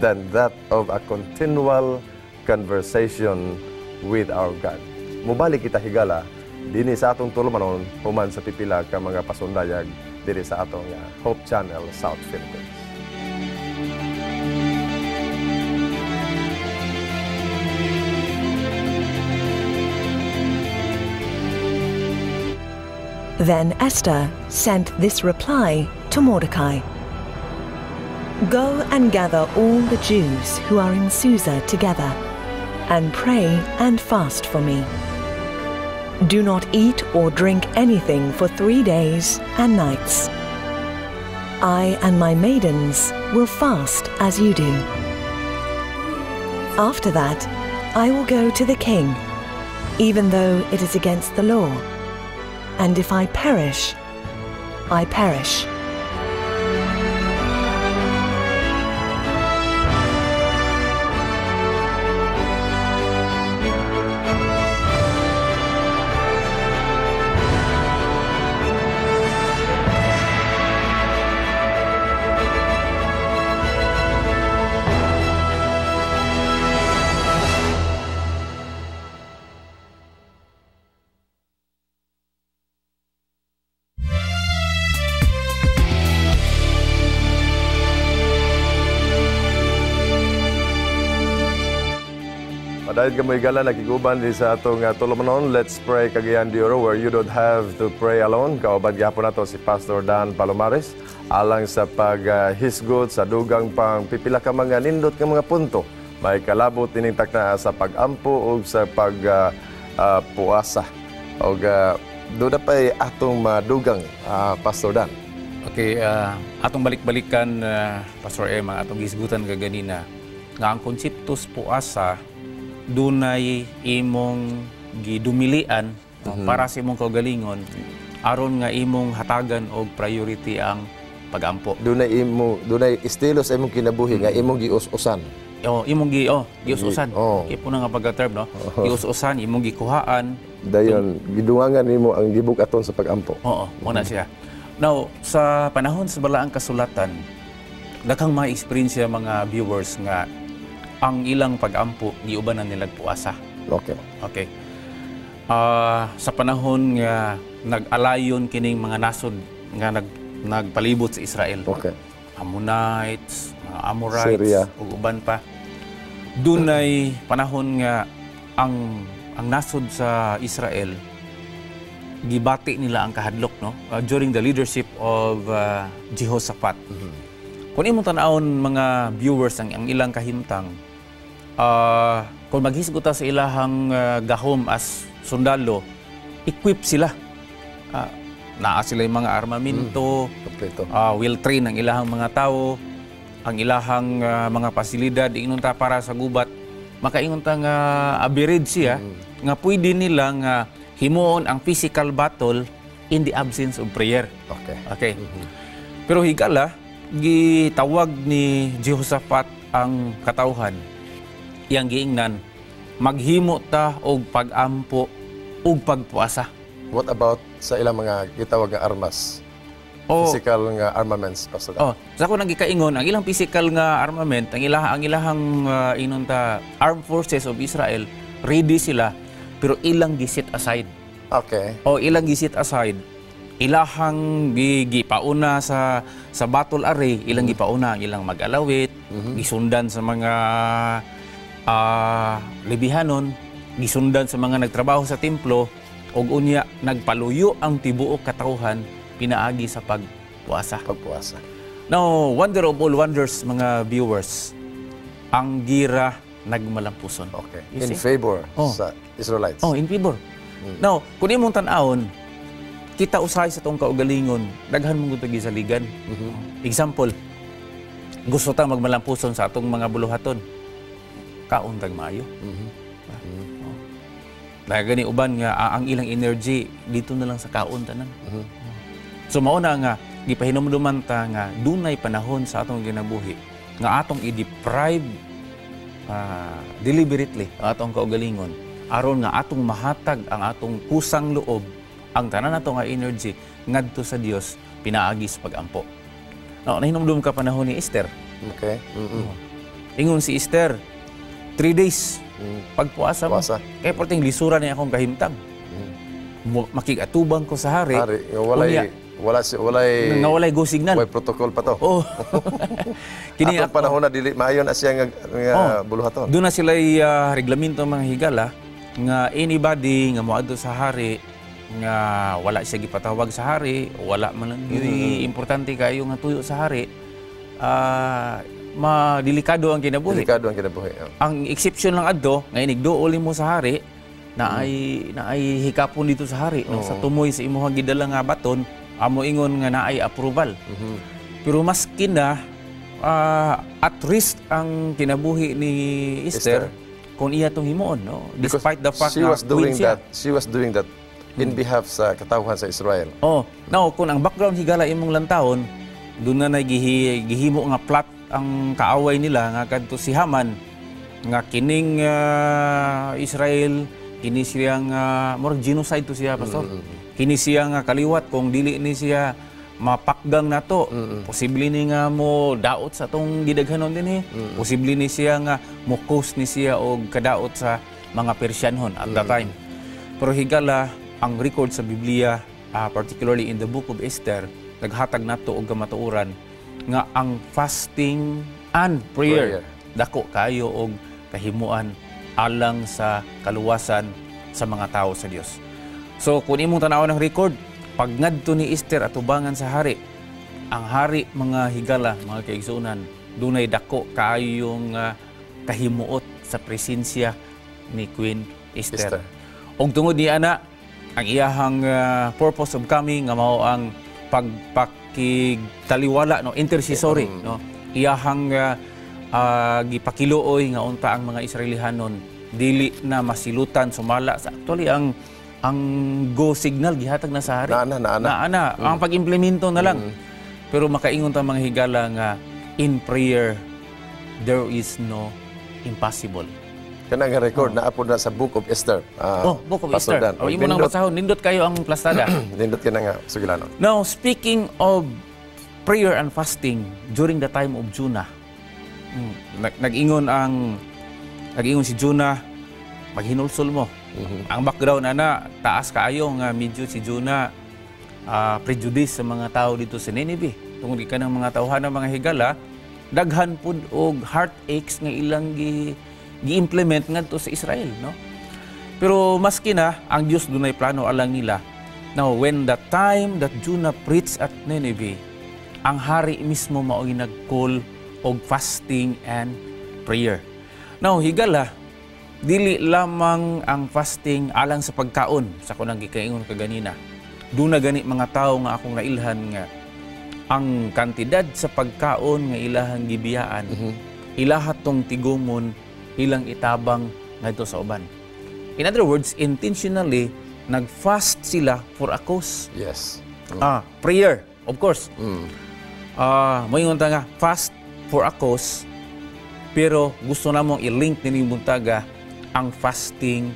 Speaker 2: than that of a continual conversation with our God. Mubalik kita higala dinhi sa atong tulumanon human sa pipila ka mga pasundayag diri sa atong Hope Channel South Philippines.
Speaker 5: Then Esther sent this reply to Mordecai. Go and gather all the Jews who are in Susa together, and pray and fast for me. Do not eat or drink anything for 3 days and nights. I and my maidens will fast as you do. After that, I will go to the king, even though it is against the law. And if I perish, I perish.
Speaker 2: Dahil kamoy gala nakiguban di sa atong tulumanon, let's pray kagayan dioro where you don't have to pray alone. Kauban gyapon nato si Pastor Dan Palomares alang sa paghisgot sa dugang pang pipila ka mga nindot ka mga punto. May kalabot ining takna sa pagampo o sa pagpuasa. O doon na pa'y atong madugang, Pastor Dan.
Speaker 3: Okay, atong balik-balikan, Pastor M, ang atong hisgutan kaganina, nga ang konseptos puasa, dunay imong gidumilian para sa imong kaugalingon aron nga imong hatagan og priority ang pagampo.
Speaker 2: Dunay estilo sa imong kinabuhi nga imong gius-usan.
Speaker 3: Imong gius-usan. Kipo na nga pagka-term, no? Gius-usan, imong gikuhaan.
Speaker 2: Dayon gidungangan nimo ang gibugaton sa pagampo.
Speaker 3: Oo, muna siya. Now, sa panahon sa balaang kasulatan, daghang mga experience mga viewers nga ang ilang pag-ampo giubanan nila puasa.
Speaker 2: Okay.
Speaker 3: Okay. Sa panahon nga nag-alayon kining mga nasod nga nagpalibot sa Israel.
Speaker 2: Okay.
Speaker 3: Ammonites, mga Amorites,
Speaker 2: Syria.
Speaker 3: ug uban pa. Dunay panahon nga ang nasod sa Israel gibati nila ang kahadlok, no, during the leadership of Jehoshaphat. Kung imong tan-awon mga viewers ang ilang kahimtang, kung maghisgot sa ilahang gahom as sundalo, equip sila. Naa sila yung mga armamento,
Speaker 2: Kompleto.
Speaker 3: will train ang ilahang mga tao, ang ilahang mga pasilidad, ingon ta para sa gubat. Makaingon ta nga average siya, nga pwede nila nga himuon ang physical battle in the absence of prayer.
Speaker 2: Okay.
Speaker 3: Okay. Pero higala, gitawag ni Jehoshaphat ang katawhan. Iyang giingnan, maghimo ta og pag-ampo ug pagpuasa.
Speaker 2: What about sa ilang mga gitawag nga armas?
Speaker 3: O,
Speaker 2: Physical nga armaments, Pastor.
Speaker 3: sa ako nang gikaingon, ang ilang physical nga armament, ang ilahang inunta armed forces of Israel, ready sila, pero ilang gisit aside.
Speaker 2: Okay.
Speaker 3: O ilang gisit aside, ilahang gipauna sa battle array, ilang gipauna ang ilang mag-alawit, gisundan sa mga libihanon, gisundan sa mga nagtrabaho sa templo, ug unya nagpaluyo ang tibuok katawhan pinaagi sa pagpuasa.
Speaker 2: Pagpuasa.
Speaker 3: Now, wonder of all wonders, mga viewers, ang gira nagmalampuson.
Speaker 2: Okay.
Speaker 3: You
Speaker 2: In
Speaker 3: see?
Speaker 2: favor
Speaker 3: Oh.
Speaker 2: sa Israelites.
Speaker 3: Oh, in favor. Now, kung imong tan-awon, kita usahay sa tong kaugalingon, daghan mong gutagi sa ligan. Example, gusto ta magmalampuson sa atong mga buluhaton. Kaon tag maayo. Dahil gani uban nga ang ilang energy dito na lang sa kaon tanan. So mao na nga gipahinumduman ta nga dunay panahon sa atong ginabuhi nga atong i-deprive deliberately ang atong kaugalingon aron nga atong mahatag ang atong kusang loob ang tanan nato nga energy ngadto sa Dios pinaagi sa pag-ampo. No, nahinumdum ka panahon ni Esther.
Speaker 2: Okay.
Speaker 3: Ingon si Esther 3 days pagpuasa mo.
Speaker 2: Puasa.
Speaker 3: Kaya porting lisura niya akong kahimtang. Makigatubang ko sa hari.
Speaker 2: Hari, walay
Speaker 3: Walay go signal.
Speaker 2: walay protocol pa to.
Speaker 3: Oh. Kini
Speaker 2: Atong panahon na dili maayon na siya nga buluhaton.
Speaker 3: Doon na sila reglamento mga higala nga anybody nga moadto sa hari nga wala siya gipatawag sa hari, wala man lang importante kayo nga tuyo sa hari. Delikado ang kinabuhi.
Speaker 2: Delikado ang kinabuhi.
Speaker 3: Ang exception lang adto nga inigduol mo sa hari na ay hikapon dito sa hari no, sa tumoy sa imong gidala nga baton amo ingon nga naay approval. Pero maskin na at risk ang kinabuhi ni Esther kung iya tong himuon no, despite the fact
Speaker 2: she was doing
Speaker 3: queen siya.
Speaker 2: she was doing that in behalf sa katawhan sa Israel.
Speaker 3: Now kung ang background higala imong lantawon, doon na gihimo nga plot ang kaaway nila nga kadto si Haman nga kining Israel kini siya nga more genocide to siya, pastor. Kini siya nga kaliwat kung dili ni siya mapakgang nato. Posible ni nga mo daot sa tong gidaghanon din Posible ni siya nga mo coast ni siya og kadaot sa mga Persyanhon at that time. Pero higala ang record sa Biblia, particularly in the book of Esther, naghatag nato og kamatuoran nga ang fasting and prayer dako kayo og kahimuan alang sa kaluwasan sa mga tao sa Dios. So kung imong tan-awon ang record, pag ngadto ni Esther atubangan sa hari, ang hari mga higala, mga kaigsunan, dunay dako kaayong kahimuot sa presensya ni Queen Esther. Og tungod ni ana, ang iyahang purpose of coming nga mao ang pagpakigtaliwala no, intercessory no, iyahang gipakiluoy nga unta ang mga Israelihanon dili na masilutan sumala sa actually ang go signal gihatag na sa hari naana ang pag-implemento na lang pero makaingon ta mga higala nga in prayer there is no impossible.
Speaker 2: Kana nga record na apod na sa Book of Esther.
Speaker 3: Book of Esther. Imo nang basahon, nindot kayo ang plastada.
Speaker 2: Nindot ka na nga sugilanon.
Speaker 3: Now, speaking of prayer and fasting during the time of Jonah. Nag-ingon si Jonah, maghinulsol mo. Ang background taas kaayo nga medyo si Jonah prejudice sa mga tao dito sa Nineveh. Tungod ka ng mga tauhan ng mga higala, daghan pud og heartaches nga ilang gi-implement ngadto sa Israel, no? Pero maski na ang Dios dunay plano alang nila. Now, when the time that Jonah preached at Nineveh, ang hari mismo mao'y nag-call og fasting and prayer. Now, higala, dili lamang ang fasting alang sa pagkaon, sa kunang gikaingon kaganina. Doon na gani mga tao nga akong nailhan nga ang kantidad sa pagkaon nga ilahang gibiyaan, ilahat tong tigumon, ilang itabang ngadto sa uban. In other words, intentionally, nag-fast sila for a cause.
Speaker 2: Yes.
Speaker 3: Prayer, of course. Moingon ta nga, fast for a cause, pero gusto namong i-link ni buntaga ang fasting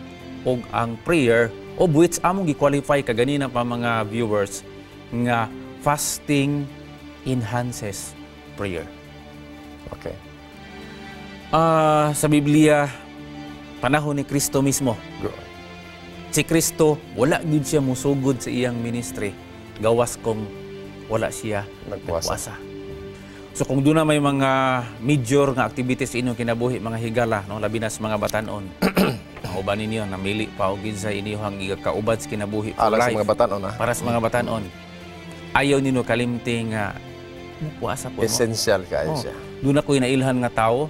Speaker 3: o ang prayer, of which among gi-qualify kaganina pa mga viewers nga fasting enhances prayer.
Speaker 2: Okay.
Speaker 3: Sa Biblia, panahon ni Kristo mismo, si Kristo, wala gid siya musugod sa iyang ministry, gawas kung wala siya nagpuasa. So kung doon na may mga major nga activities inyong kinabuhi, mga higala, no, labi na sa mga batanon, ang uban ninyo, namili pa o sa inyong kaubad sa kinabuhi for life.
Speaker 2: Sa mga batanon,
Speaker 3: para sa mga batanon. Ayaw ninyo kalimting puasa po.
Speaker 2: Essential kayo siya.
Speaker 3: Doon ako inailhan nga tao,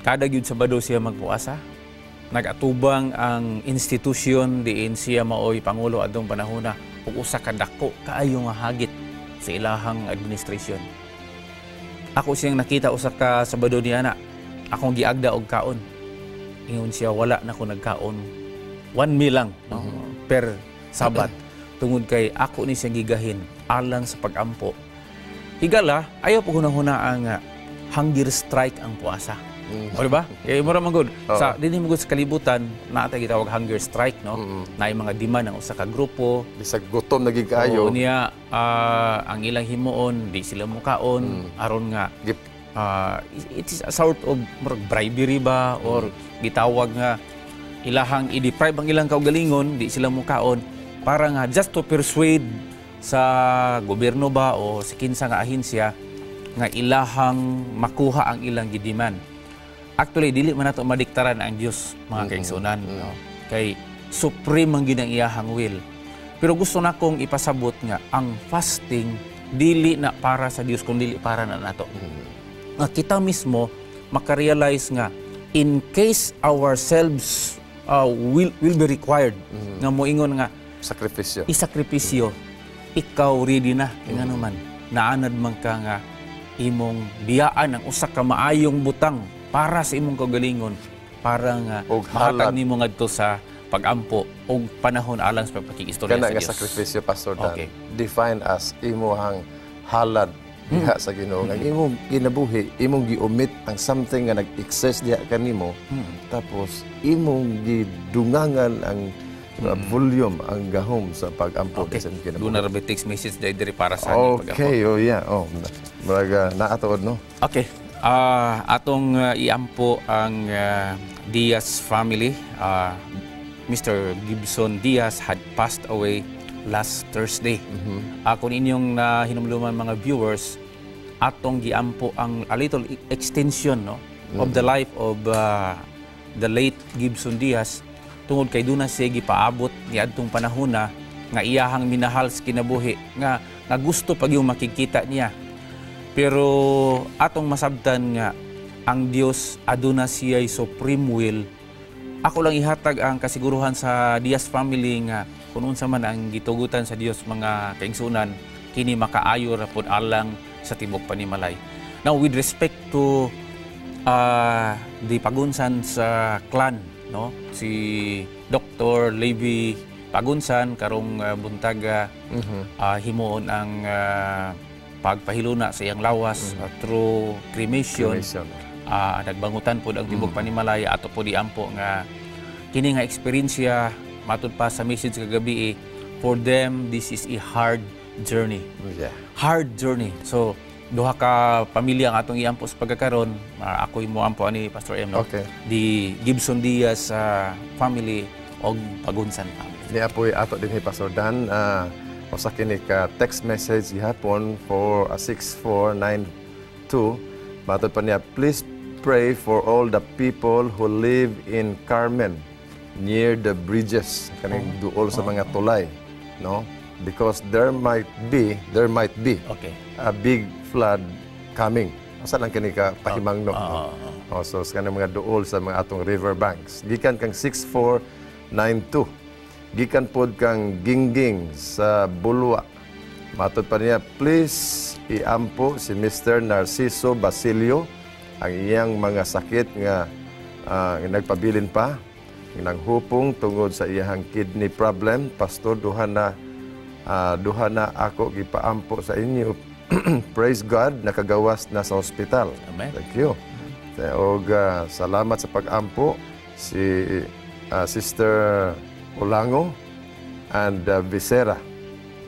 Speaker 3: kada gyud Sabado siya magpuasa. Nag-atubang ang institusyon diin siya maoy pangulo adtong panahona ug usa ka dako kaayo nga hagit sa ilahang administrasyon. Ako siyang nakita usa ka Sabado niana, akong giagda og kaon. Ingon siya, wala na ko nagkaon. 1 meal lang, no? Per Sabat. Tungod kay ako ni siyang gigahin alang sa pag-ampo. Higala, ayaw po hunahuna ang hunger strike ang puasa. O diba? Kaya mura manggod. Sa dinhi manggod sa kalibutan, naatay gitawag hunger strike, no? Na yung mga demand ng usa ka grupo.
Speaker 2: Bisag gutom naging kayo.
Speaker 3: O niya, ang ilang himuon, di sila mukaon. Aron nga, it is a sort of bribery ba? Or gitawag nga, ilahang i-deprive ang ilang kaugalingon, di sila mukaon. Para nga, just to persuade sa gobyerno ba o sa kinsa nga ahensya, nga ilahang makuha ang ilang gidiman. Actually, dili man nato madiktaran ang Dios, mga kaigsunan. No? Kay supreme ang ginang iyahang will. Pero gusto na kong ipasabot nga, ang fasting, dili na para sa Dios, kundi dili para na nato. Nga kita mismo, makarealize nga, in case ourselves will be required, nga moingon nga, isakripisyo, ikaw ready na, nga naman, naanad man ka nga, imong biyaan ang usa ka maayong butang para sa imong kagalingon, para nga mahatag nimo ngadto sa pag-ampo og panahon alang sa pagpakikistorya sa Dios.
Speaker 2: Kana nga sakripisyo, Pastor Dan, define as imong halad diha sa Ginoo. Ang imong ginabuhi, imong giomit ang something nga nag-excess diha kanimo, tapos imong gidungangan ang volume, ang gahom sa pag-ampo sa kinabuhi.
Speaker 3: Doon na rabi text message diri para sa pag-ampo.
Speaker 2: Okay, maraga naatuod, no?
Speaker 3: Okay. Atong iampo ang Diaz family. Mr. Gibson Diaz had passed away last Thursday. Kung inyong hinumluman mga viewers, atong giampo ang a little extension, no, of the life of the late Gibson Diaz, tungod kay doon na siya gipaabot niadtong panahona nga iyahang minahal sa kinabuhi, nga gusto pag yung makikita niya. Pero atong masabtan nga, ang Dios aduna siya'y supreme will. Ako lang ihatag ang kasiguruhan sa Diaz family nga kung unsa man ang gitugutan sa Dios, mga kaigsunan, kini makaayo ra pud alang sa tibok panimalay. Now, with respect to the pagunsan sa clan, no, si Dr. Levi Pagunsan karong buntaga himuon ang pagpahiluna sa iyang lawas through cremation. Nagbangutan po ang tibok panimalay ato po diampo nga kini nga eksperyensya matud pa sa message kagabi, for them this is a hard journey.
Speaker 2: Yeah.
Speaker 3: Hard journey. So duha ka pamilya ang atong iampo sa pagkakaron. Ako mo ampo ani Pastor M, no?
Speaker 2: Okay.
Speaker 3: Di Gibson Diaz family og Pagunsan family.
Speaker 2: Ni apoy ato din Pastor Dan, usa kini ka text message gihapon for 6492. Matod pa niya, please pray for all the people who live in Carmen near the bridges, kaning duol sa mga tulay, no? Because there might be
Speaker 3: Okay.
Speaker 2: a big flood coming. Asa lang kini ka pahimangno. So sa kanang mga duol sa mga atong river banks. Gikan kang 6492. Gikan pod kang Gingging sa Bulwa. Matod pa niya, please iampo si Mr. Narciso Basilio ang iyang mga sakit nga nagpabilin pa, nanghupong tungod sa iyang kidney problem. Pastor, duha na ako gipaampo sa inyo. Praise God, nakagawas na sa hospital.
Speaker 3: Amen.
Speaker 2: Thank you. Og salamat sa pag-ampo si Sister Olango and Visera.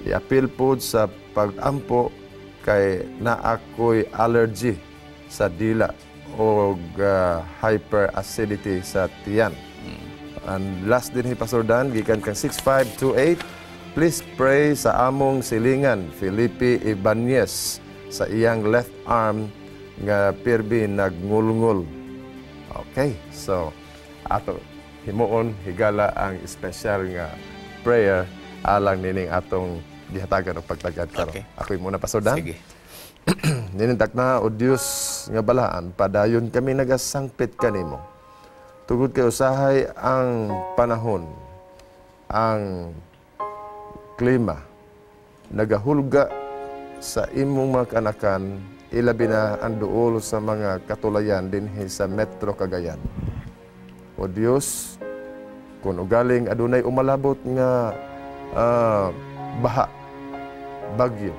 Speaker 2: I-appeal po sa pag-ampo kay na ako'y allergy sa dila o hyperacidity sa tiyan. And last din Pastor Dan, gikan kang 6528, please pray sa among silingan, Felipe Ibanez, sa iyang left arm nga pirbi nagngulngul. Okay, so ato himuon higala ang special nga prayer alang nining atong gihatagan og pagtagad karon.
Speaker 3: Okay.
Speaker 2: Ako'y muna Pastor Dan.
Speaker 3: Sige.
Speaker 2: Ninintak na o Dios nga balaan, padayon kami nagasangpit kanimo. Tugod kay usahay ang panahon, ang klima, nagahulga sa imong mga kanakan, ilabi na ang duol sa mga katulayan dinhi sa Metro Cagayan. O Dios, kung ugaling adunay umalabot nga baha, bagyo,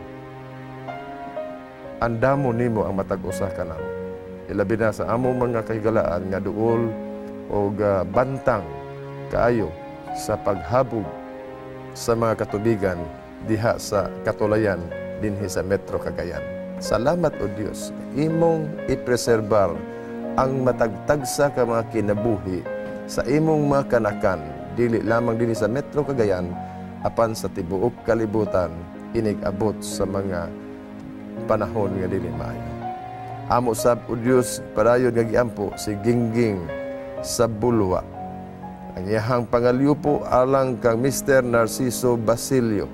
Speaker 2: andamo nimo ang matag-usa ka namo. Ilabi na sa among mga kahigalaan nga duol o bantang kaayo sa paghabog sa mga katubigan diha sa katulayan dinhi sa Metro Cagayan. Salamat o Dios, imong ipreserbar ang matagtagsa ka mga kinabuhi sa imong mga kanakan, dili lamang dinhi sa Metro Cagayan, apan sa tibuok kalibutan, inig-abot sa mga panahon nga dili maayo. Amo sab o Dios, padayon nga giampo si Gingging sa Bulwa. Ang iyahang pangalyupo alang kang Mr. Narciso Basilio,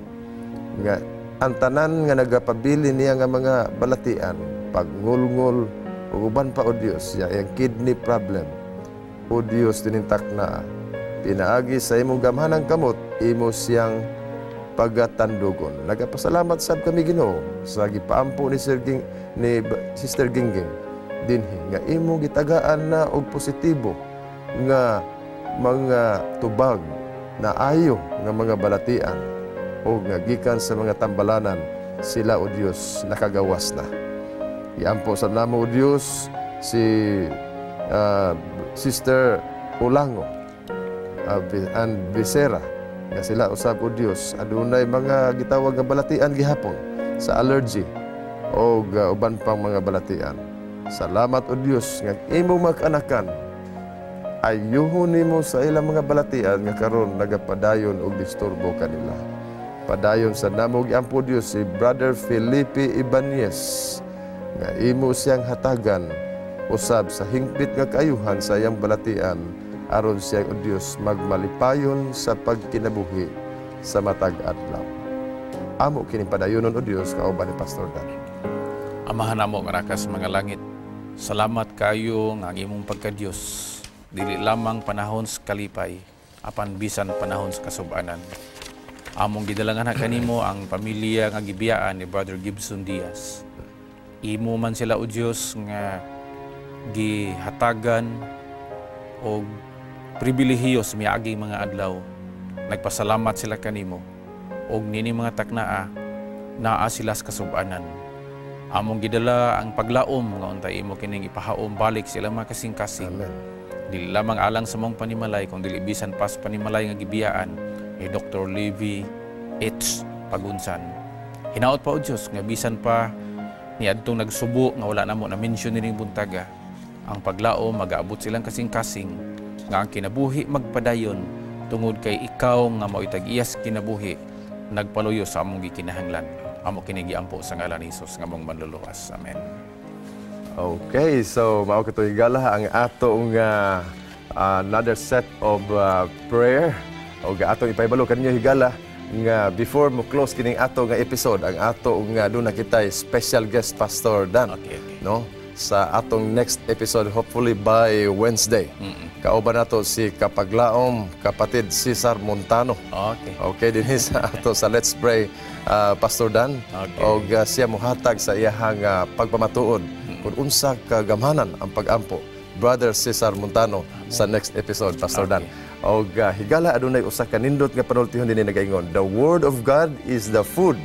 Speaker 2: nga ang tanan nga nagapabili niya nga mga balatian, pagngulngul, o uban pa o Dios, yung kidney problem. O Dios, tinintak na, pinaagi sa imong gamhanang kamot, imo siyang pagatandugon. Nagapasalamat sab kami Ginoo sa gipaampo ni Sister Gingging dinhi nga imong gitagaan na og positibo nga mga tubag na ayo nga mga balatian o nga gikan sa mga tambalanan, sila o Dios nakagawas na. Iampo sa namo o Dios si Sister Olango and Visera, nga sila usab o Dios adunay mga gitawag nga balatian gihapon sa allergy o uban pang mga balatian. Salamat o Dios nga imong mag-anakan, ayuhon nimo sa ilang mga balatian nga karon nagapadayon og disturbo kanila. Padayon sa namo giampo Dios si Brother Felipe Ibanez, nga imo siyang hatagan usab sa hingpit nga kaayuhan sa iyang balatian, aron siya o Dios magmalipayon sa pagkinabuhi sa matag adlaw. Amo kini padayonon o Dios kauban ni Pastor Dan.
Speaker 3: Amahan namo nga sa mga langit, salamat kayo nga ang imong pagka-Dios, dili lamang panahon sa kalipay, apan bisan panahon sa kasub-anan. Among gidalangan kanimo ang pamilya nga gibiyaan ni Brother Gibson Diaz. Imo man sila o Dios nga gihatagan o pribilehiyo sa miagi mga adlaw. Nagpasalamat sila kanimo og nini mga taknaa naa sila sa kasub-anan. Among gidala ang paglaom nga untay imo kining ipahaom balik sila mga kasing-kasing.
Speaker 2: Amen.
Speaker 3: Dili lamang alang sa mong panimalay, kung dili bisan pas panimalay nga gibiyaan ni Dr. Levi H. Pagunsan. Hinaot pa o Diyos nga bisan pa ni adtong nagsubo nga wala namo na mention nining buntaga, ang paglao mag-aabot silang kasing-kasing nga ang kinabuhi magpadayon tungod kay ikaw nga mao'y tag-iyas kinabuhi nagpaluyo sa among gikinahanglan. Amo kini giampo sa ngalan ni Hesus nga among manluluwas. Amen.
Speaker 2: Okay, so mao kito higala ang atong another set of prayer. O atong ipahibalo kaninyo higala nga before mo close kining ato nga episode, ang ato nga doon na kita special guest Pastor Dan.
Speaker 3: Okay.
Speaker 2: No? Sa atong next episode, hopefully by Wednesday. Kauban nato si Kapaglaom, kapatid Cesar Montano.
Speaker 3: Okay.
Speaker 2: Okay, din sa ato sa Let's Pray, Pastor Dan.
Speaker 3: Okay.
Speaker 2: O siya muhatag sa iyahang pagpamatuod kung unsa kagamhanan ang pag-ampo. Brother Cesar Montano sa next episode, Pastor Dan. O higala adunay usa ka nindot nga panultihon dinhi nagaingon, the Word of God is the food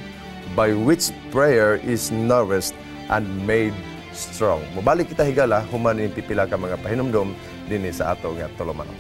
Speaker 2: by which prayer is nourished and made strong. Mubalik kita higala human ning pipila ka mga pahinumdom dinhi sa ato nga tulumanon.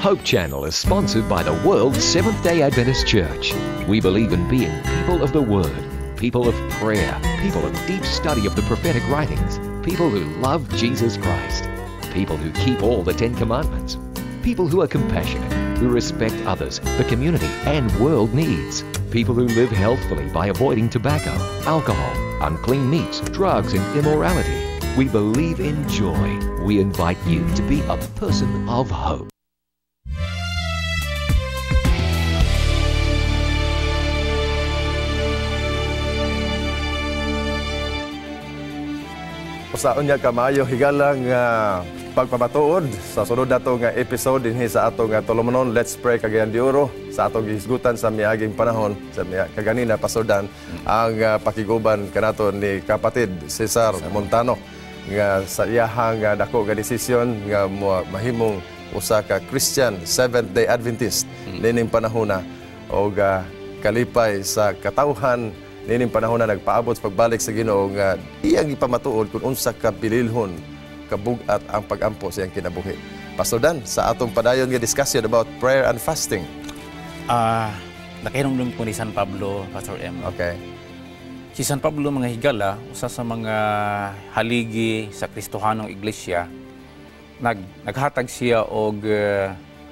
Speaker 1: Hope Channel is sponsored by the World Seventh-day Adventist Church. We believe in being people of the Word, people of prayer, people of deep study of the prophetic writings, people who love Jesus Christ, people who keep all the 10 Commandments, people who are compassionate, who respect others, the community, and world needs, people who live healthfully by avoiding tobacco, alcohol, unclean meats, drugs, and immorality. We believe in joy. We invite you to be a person of hope.
Speaker 2: Usaon niya kamayo higala nga pagpamatuod sa sunod nato nga episode dinhi sa ato nga tulumanon. Let's Pray Cagayan de Oro sa atong gihisgutan sa miaging panahon sa kaganina Pastor Dan ang pakiguban kanato ni kapatid Cesar Montano nga sa iyahang dako nga desisyon nga mahimong usa ka Christian Seventh-day Adventist nining panahona o kalipay sa katawhan nining panahon na nagpaabot sa pagbalik sa Ginoo nga iyang ipamatuod kung unsa ka pililhon kabugat ang pag-ampo sa iyang kinabuhi. Pastor Dan, sa atong padayon nga discussion about prayer and fasting.
Speaker 3: Nakihinumdum ko ni San Pablo, Pastor M.
Speaker 2: Okay.
Speaker 3: Si San Pablo mga higala, usa sa mga haligi sa Kristohanong Iglesia, naghatag siya og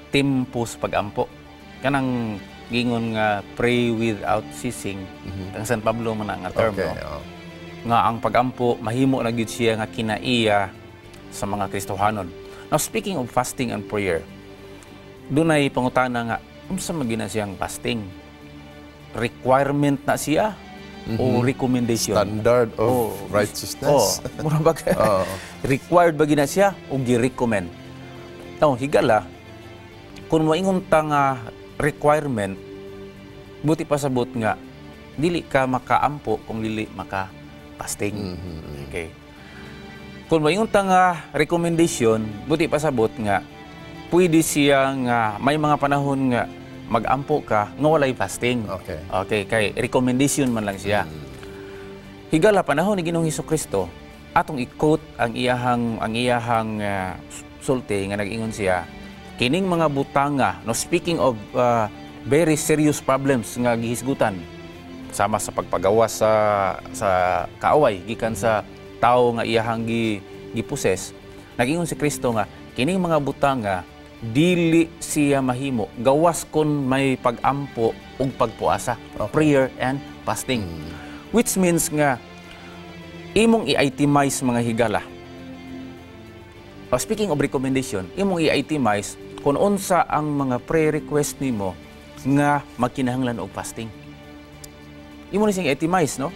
Speaker 3: tempo sa pag-ampo. Kanang gingon nga pray without ceasing. Ang San Pablo man nga term.
Speaker 2: Okay,
Speaker 3: no? Nga ang pag-ampo mahimo na gyud siya nga kinaiya sa mga Kristohanon. Now speaking of fasting and prayer, dunay pangutana nga unsa magina siyang fasting? Requirement na siya o recommendation?
Speaker 2: Standard of righteousness.
Speaker 3: Mura ba required ba gina siya o gi-recommend? Now higala kung moingon ta nga requirement, buti pasabot nga dili ka makaampo kung dili maka-fasting. Okay. Kung may nga recommendation, buti pasabot nga pwede siya nga may mga panahon nga mag-ampo ka nga walay fasting.
Speaker 2: Okay.
Speaker 3: Okay, kay recommendation man lang siya. Higala panahon ni Ginoong Hesukristo, atong i-quote ang iyahang sulti nga nag-ingon siya, kining mga butanga, no, speaking of very serious problems nga gihisgutan sama sa pagpagawa sa kaaway gikan sa tao nga iyahang giposes, nag-ingon si Kristo nga kining mga butanga dili siya mahimo gawas kon may pag-ampo ug pagpuasa, prayer and fasting. Which means nga imong i-itemize mga higala. Speaking of recommendation, imong i-itemize kung unsa ang mga prayer request nimo nga magkinahanglan og fasting. Imo ni sing itemize, no?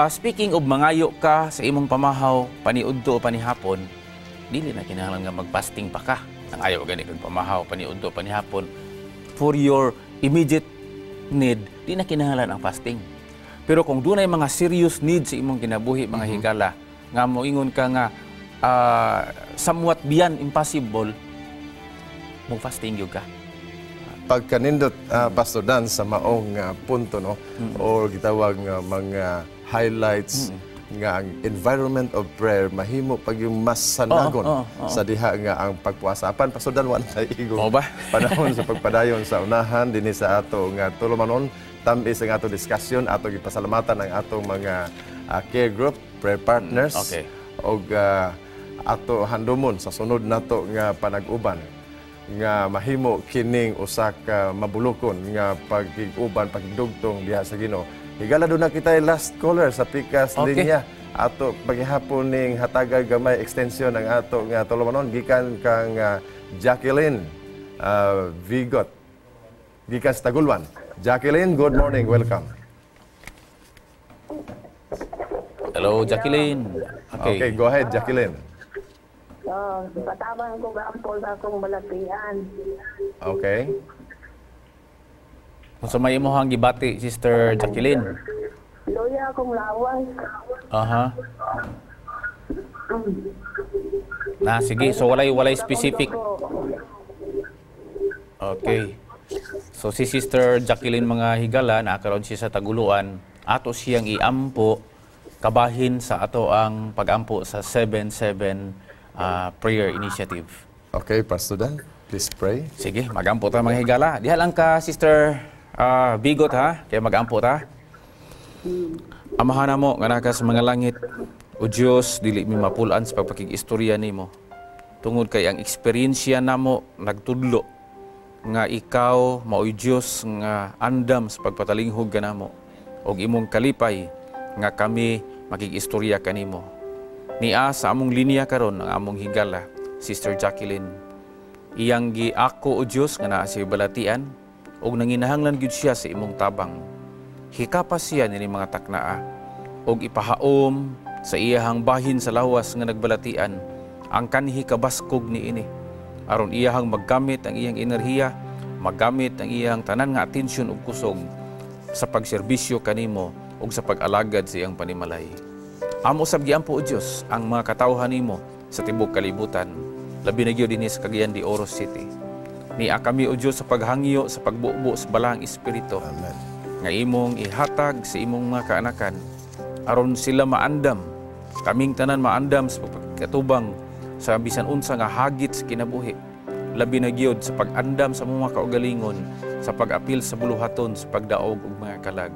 Speaker 3: Speaking of mangayo ka sa imong pamahaw paniudto o panihapon, dili na kinahanglan nga mag-fasting pa ka. Ang ayaw gani kag pamahaw paniudto panihapon for your immediate need, di na kinahanglan ang fasting. Pero kung dunay mga serious needs sa imong kinabuhi mga higala, nga moingon ka nga somewhat beyond impossible, mag-fasting yung ka.
Speaker 2: Pagkanindot, Pastor Dan, sa maong punto, no? O gitawag mga highlights nga ang environment of prayer mahimo pag yung mas sanagon sa diha nga ang pagpuasa. Apan pasudan wa na igong panahon sa pagpadayon sa unahan dinhi sa ato nga tulumanon tambi sa ato discussion ato gipasalamatan ang atong mga care group, prayer partners og ato handumon sa sunod nato nga panag-uban nga mahimo kining usa ka mabulokon nga pag-uban pagdugtong diha sa Ginoo. Higala doon na kita last caller sa pikas linya. Ato paghihapon ning hatagag gamay extension ang ato nga tulumanon gikan kang Jacqueline Vigot. Gikan sa Tagulwan. Jacqueline, good morning. Welcome.
Speaker 3: Hello, Jacqueline.
Speaker 2: Okay, go ahead, Jacqueline.
Speaker 4: Patabang ko gaampol sa akong balatian.
Speaker 2: Okay.
Speaker 3: Kung sa may imuhang gibati, Sister Jacqueline.
Speaker 4: Loya akong lawas.
Speaker 3: Sige. So, walay specific. Okay. So, si Sister Jacqueline mga higala, nakaroon siya sa Taguluan. Ato siyang iampo, kabahin sa ato ang pag-ampo sa 7-7 prayer initiative.
Speaker 2: Okay, Pastor Dan, please pray.
Speaker 3: Sige, mag-ampo ta mga higala. Diha lang ka, Sister Bigot ha, kaya mag-ampo ta. Amahan mo nga naka sa mga langit, o Diyos, dili mi mapulaan sa pagpakig-istorya nimo. Tungod kay ang eksperyensya namo nagtudlo nga ikaw mao'y Diyos nga andam sa pagpatalinghog kanamo og imong kalipay nga kami makig-istorya kanimo. Nia sa among linya karon ang among higala, Sister Jacqueline. Iyang giako o Diyos nga naa siya balatian og nanginahanglan gyud siya sa imong tabang. Hikapas siya nini mga taknaa og ipahaom sa iyahang bahin sa lawas nga nagbalatian ang kanhi kabaskog niini aron iyahang maggamit ang iyang enerhiya, maggamit ang iyang tanan nga atensyon ug kusog sa pagserbisyo kanimo ug sa pag-alagad sa iyang panimalay. Amo usab giampo o Dios ang mga katawhan nimo sa tibuok kalibutan, labi na gyud dinhi sa Cagayan de Oro City. Nia kami o Dios sa paghangyo sa pagbubo sa balang espiritu.
Speaker 2: Amen.
Speaker 3: Nga imong ihatag sa imong mga kaanakan aron sila maandam, kaming tanan maandam sa pagkatubang sa bisan unsa nga hagit sa kinabuhi, labi na gyud sa pag-andam sa mga kaugalingon, sa pag-apil sa buluhaton, sa pagdaog ug mga kalag.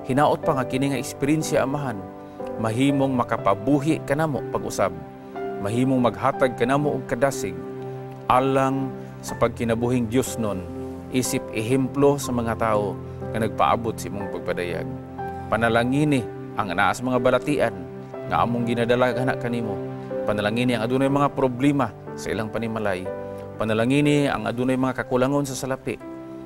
Speaker 3: Hinaot pa nga kini nga eksperyensya amahan, mahimong makapabuhi kanamo pag-usab, mahimong maghatag kanamo og kadasig alang sa pagkinabuhing Dios nun, isip ehemplo sa mga tao nga nagpaabot sa imong pagpadayag. Panalangini ang naa sa mga balatian nga among ginadalagan kanimo. Panalangini ang adunay mga problema sa ilang panimalay. Panalangini ang adunay mga kakulangon sa salapi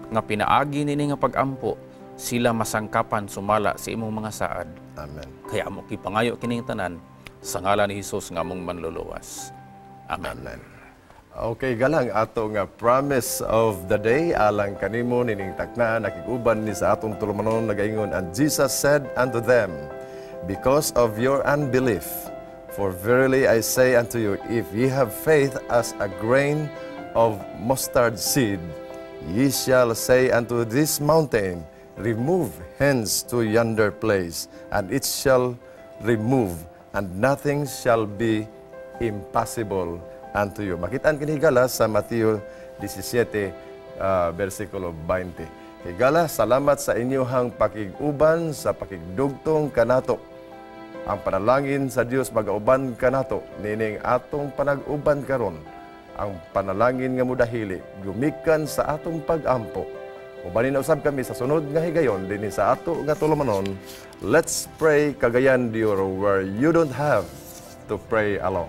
Speaker 3: nga pinaagi nini nga pag-ampo sila masangkapan sumala sa imong mga saad.
Speaker 2: Amen.
Speaker 3: Kaya amo kipangayo kining tanan sa ngalan ni Hesus nga among manluluwas. Amen.
Speaker 2: Amen. Okay, galang ato nga promise of the day alang kanimo nining taknaan nakiguban ni sa atong tulumanon nagaingon, and Jesus said unto them, because of your unbelief, for verily I say unto you, if ye have faith as a grain of mustard seed, ye shall say unto this mountain, remove hence to yonder place, and it shall remove, and nothing shall be impossible unto you. Makitaan kinihigala sa Mateo 17, versikulo 20. Higala, salamat sa inyong pakiguban, sa pakigdugtong kanato. Ang panalangin sa Dios magauban kanato, nining atong panag-uban karon. Ang panalangin nga mudahili, gumikan sa atong pag-ampo. Ubanin na usab kami sa sunod nga higayon, din sa ato nga tulumanon. Let's pray Cagayan de Oro, where you don't have to pray alone.